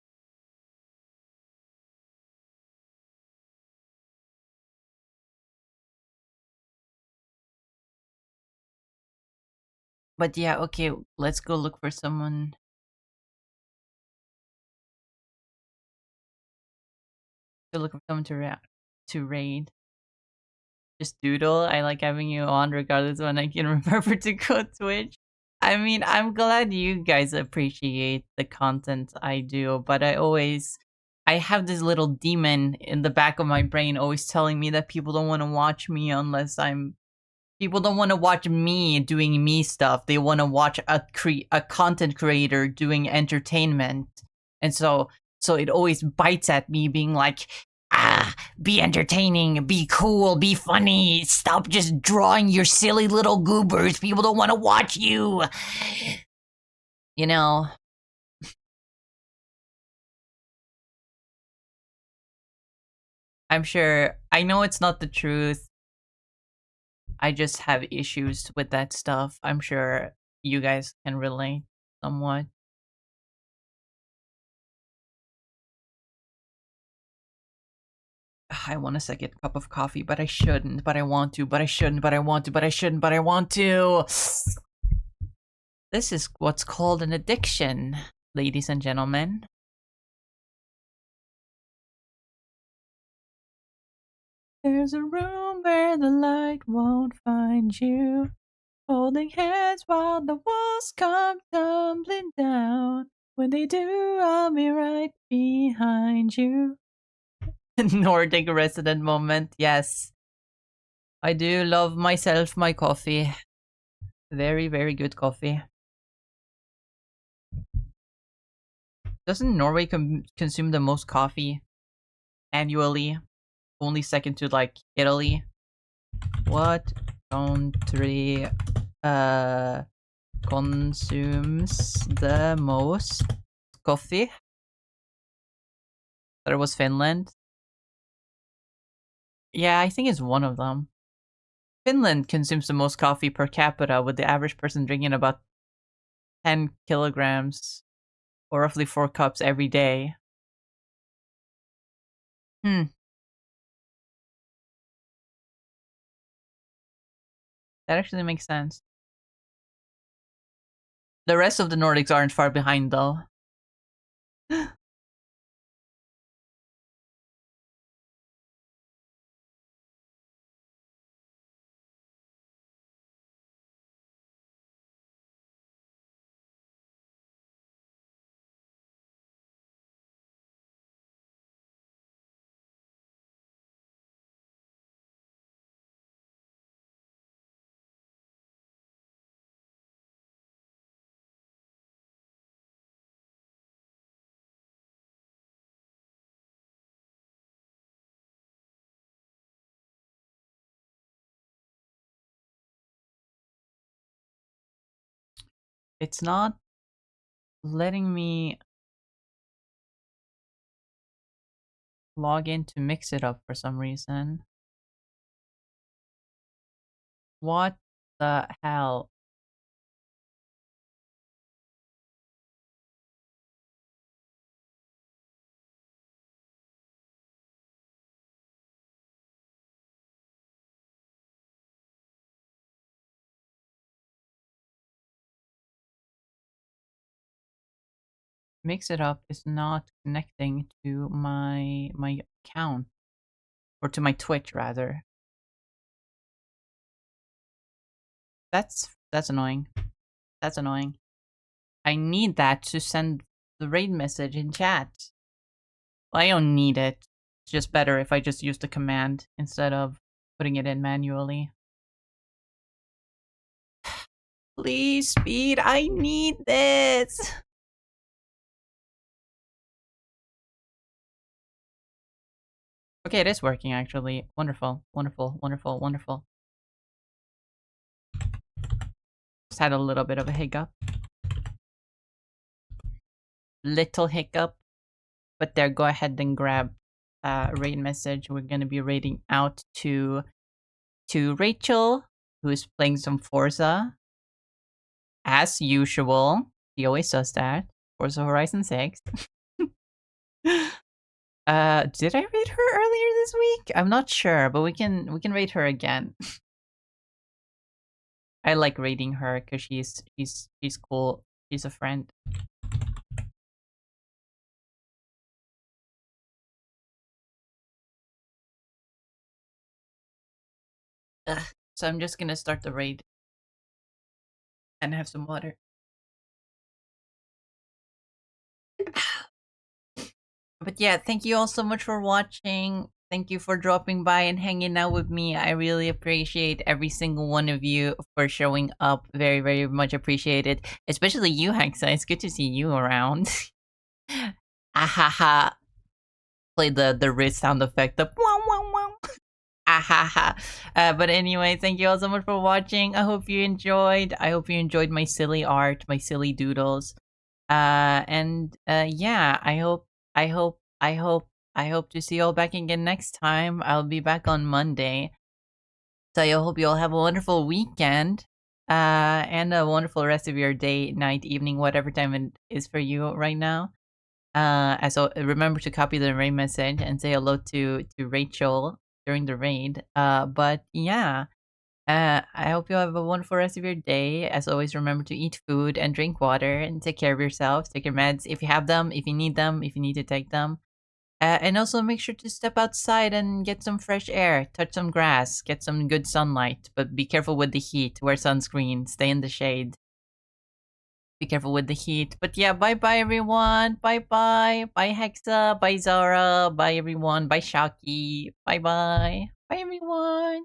A: But yeah, okay, let's go look for someone. Go look for someone to raid. Just doodle. I like having you on regardless when I can remember to go Twitch. I mean, I'm glad you guys appreciate the content I do, but I have this little demon in the back of my brain always telling me that people don't want to watch me unless people don't want to watch me doing me stuff. They want to watch a content creator doing entertainment. And so it always bites at me being like, be entertaining, be cool, be funny. Stop just drawing your silly little goobers. People don't want to watch you. You know, I'm sure I know it's not the truth. I just have issues with that stuff. I'm sure you guys can relate somewhat. I want a second cup of coffee, but I shouldn't, but I want to, but I shouldn't, but I want to, but I shouldn't, but I want to. This is what's called an addiction, ladies and gentlemen. There's a room where the light won't find you, holding hands while the walls come tumbling down. When they do, I'll be right behind you. Nordic resident moment, yes. I do love myself my coffee. Very, very good coffee. Doesn't Norway consume the most coffee annually? Only second to like Italy. What country consumes the most coffee? That was Finland. Yeah, I think it's one of them. Finland consumes the most coffee per capita, with the average person drinking about 10 kilograms or roughly 4 cups every day. That actually makes sense. The rest of the Nordics aren't far behind, though. It's not letting me log in to mix it up for some reason. What the hell? Mix it up is not connecting to my account, or to my Twitch rather. That's annoying. That's annoying. I need that to send the raid message in chat. Well, I don't need it. It's just better if I just use the command instead of putting it in manually. Please, speed. I need this. Okay, it is working actually. Wonderful, wonderful, wonderful, wonderful. Just had a little bit of a hiccup. Little hiccup. But there, go ahead and grab a raid message. We're gonna be raiding out to Rachel, who is playing some Forza. As usual. He always does that. Forza Horizon 6. Did I rate her earlier this week? I'm not sure, but we can rate her again. I like rating her because she's cool. She's a friend. Ugh. So I'm just gonna start the raid and have some water. But yeah, thank you all so much for watching. Thank you for dropping by and hanging out with me. I really appreciate every single one of you for showing up. Very, very much appreciated. Especially you, Hexa. It's good to see you around. Ahaha. Play the wrist sound effect. The wow wow wow. Ahaha. But anyway, thank you all so much for watching. I hope you enjoyed. I hope you enjoyed my silly art, my silly doodles. Yeah, I hope to see you all back again next time. I'll be back on Monday. So I hope you all have a wonderful weekend. And a wonderful rest of your day, night, evening, whatever time it is for you right now. So remember to copy the raid message and say hello to Rachel during the raid. But yeah. I hope you have a wonderful rest of your day. As always, remember to eat food and drink water and take care of yourself. Take your meds if you have them, if you need them, if you need to take them. And also make sure to step outside and get some fresh air, touch some grass, get some good sunlight. But be careful with the heat. Wear sunscreen. Stay in the shade. Be careful with the heat. But yeah, bye-bye, everyone. Bye-bye. Bye, Hexa. Bye, Zara. Bye, everyone. Bye, Shaki. Bye-bye. Bye, everyone.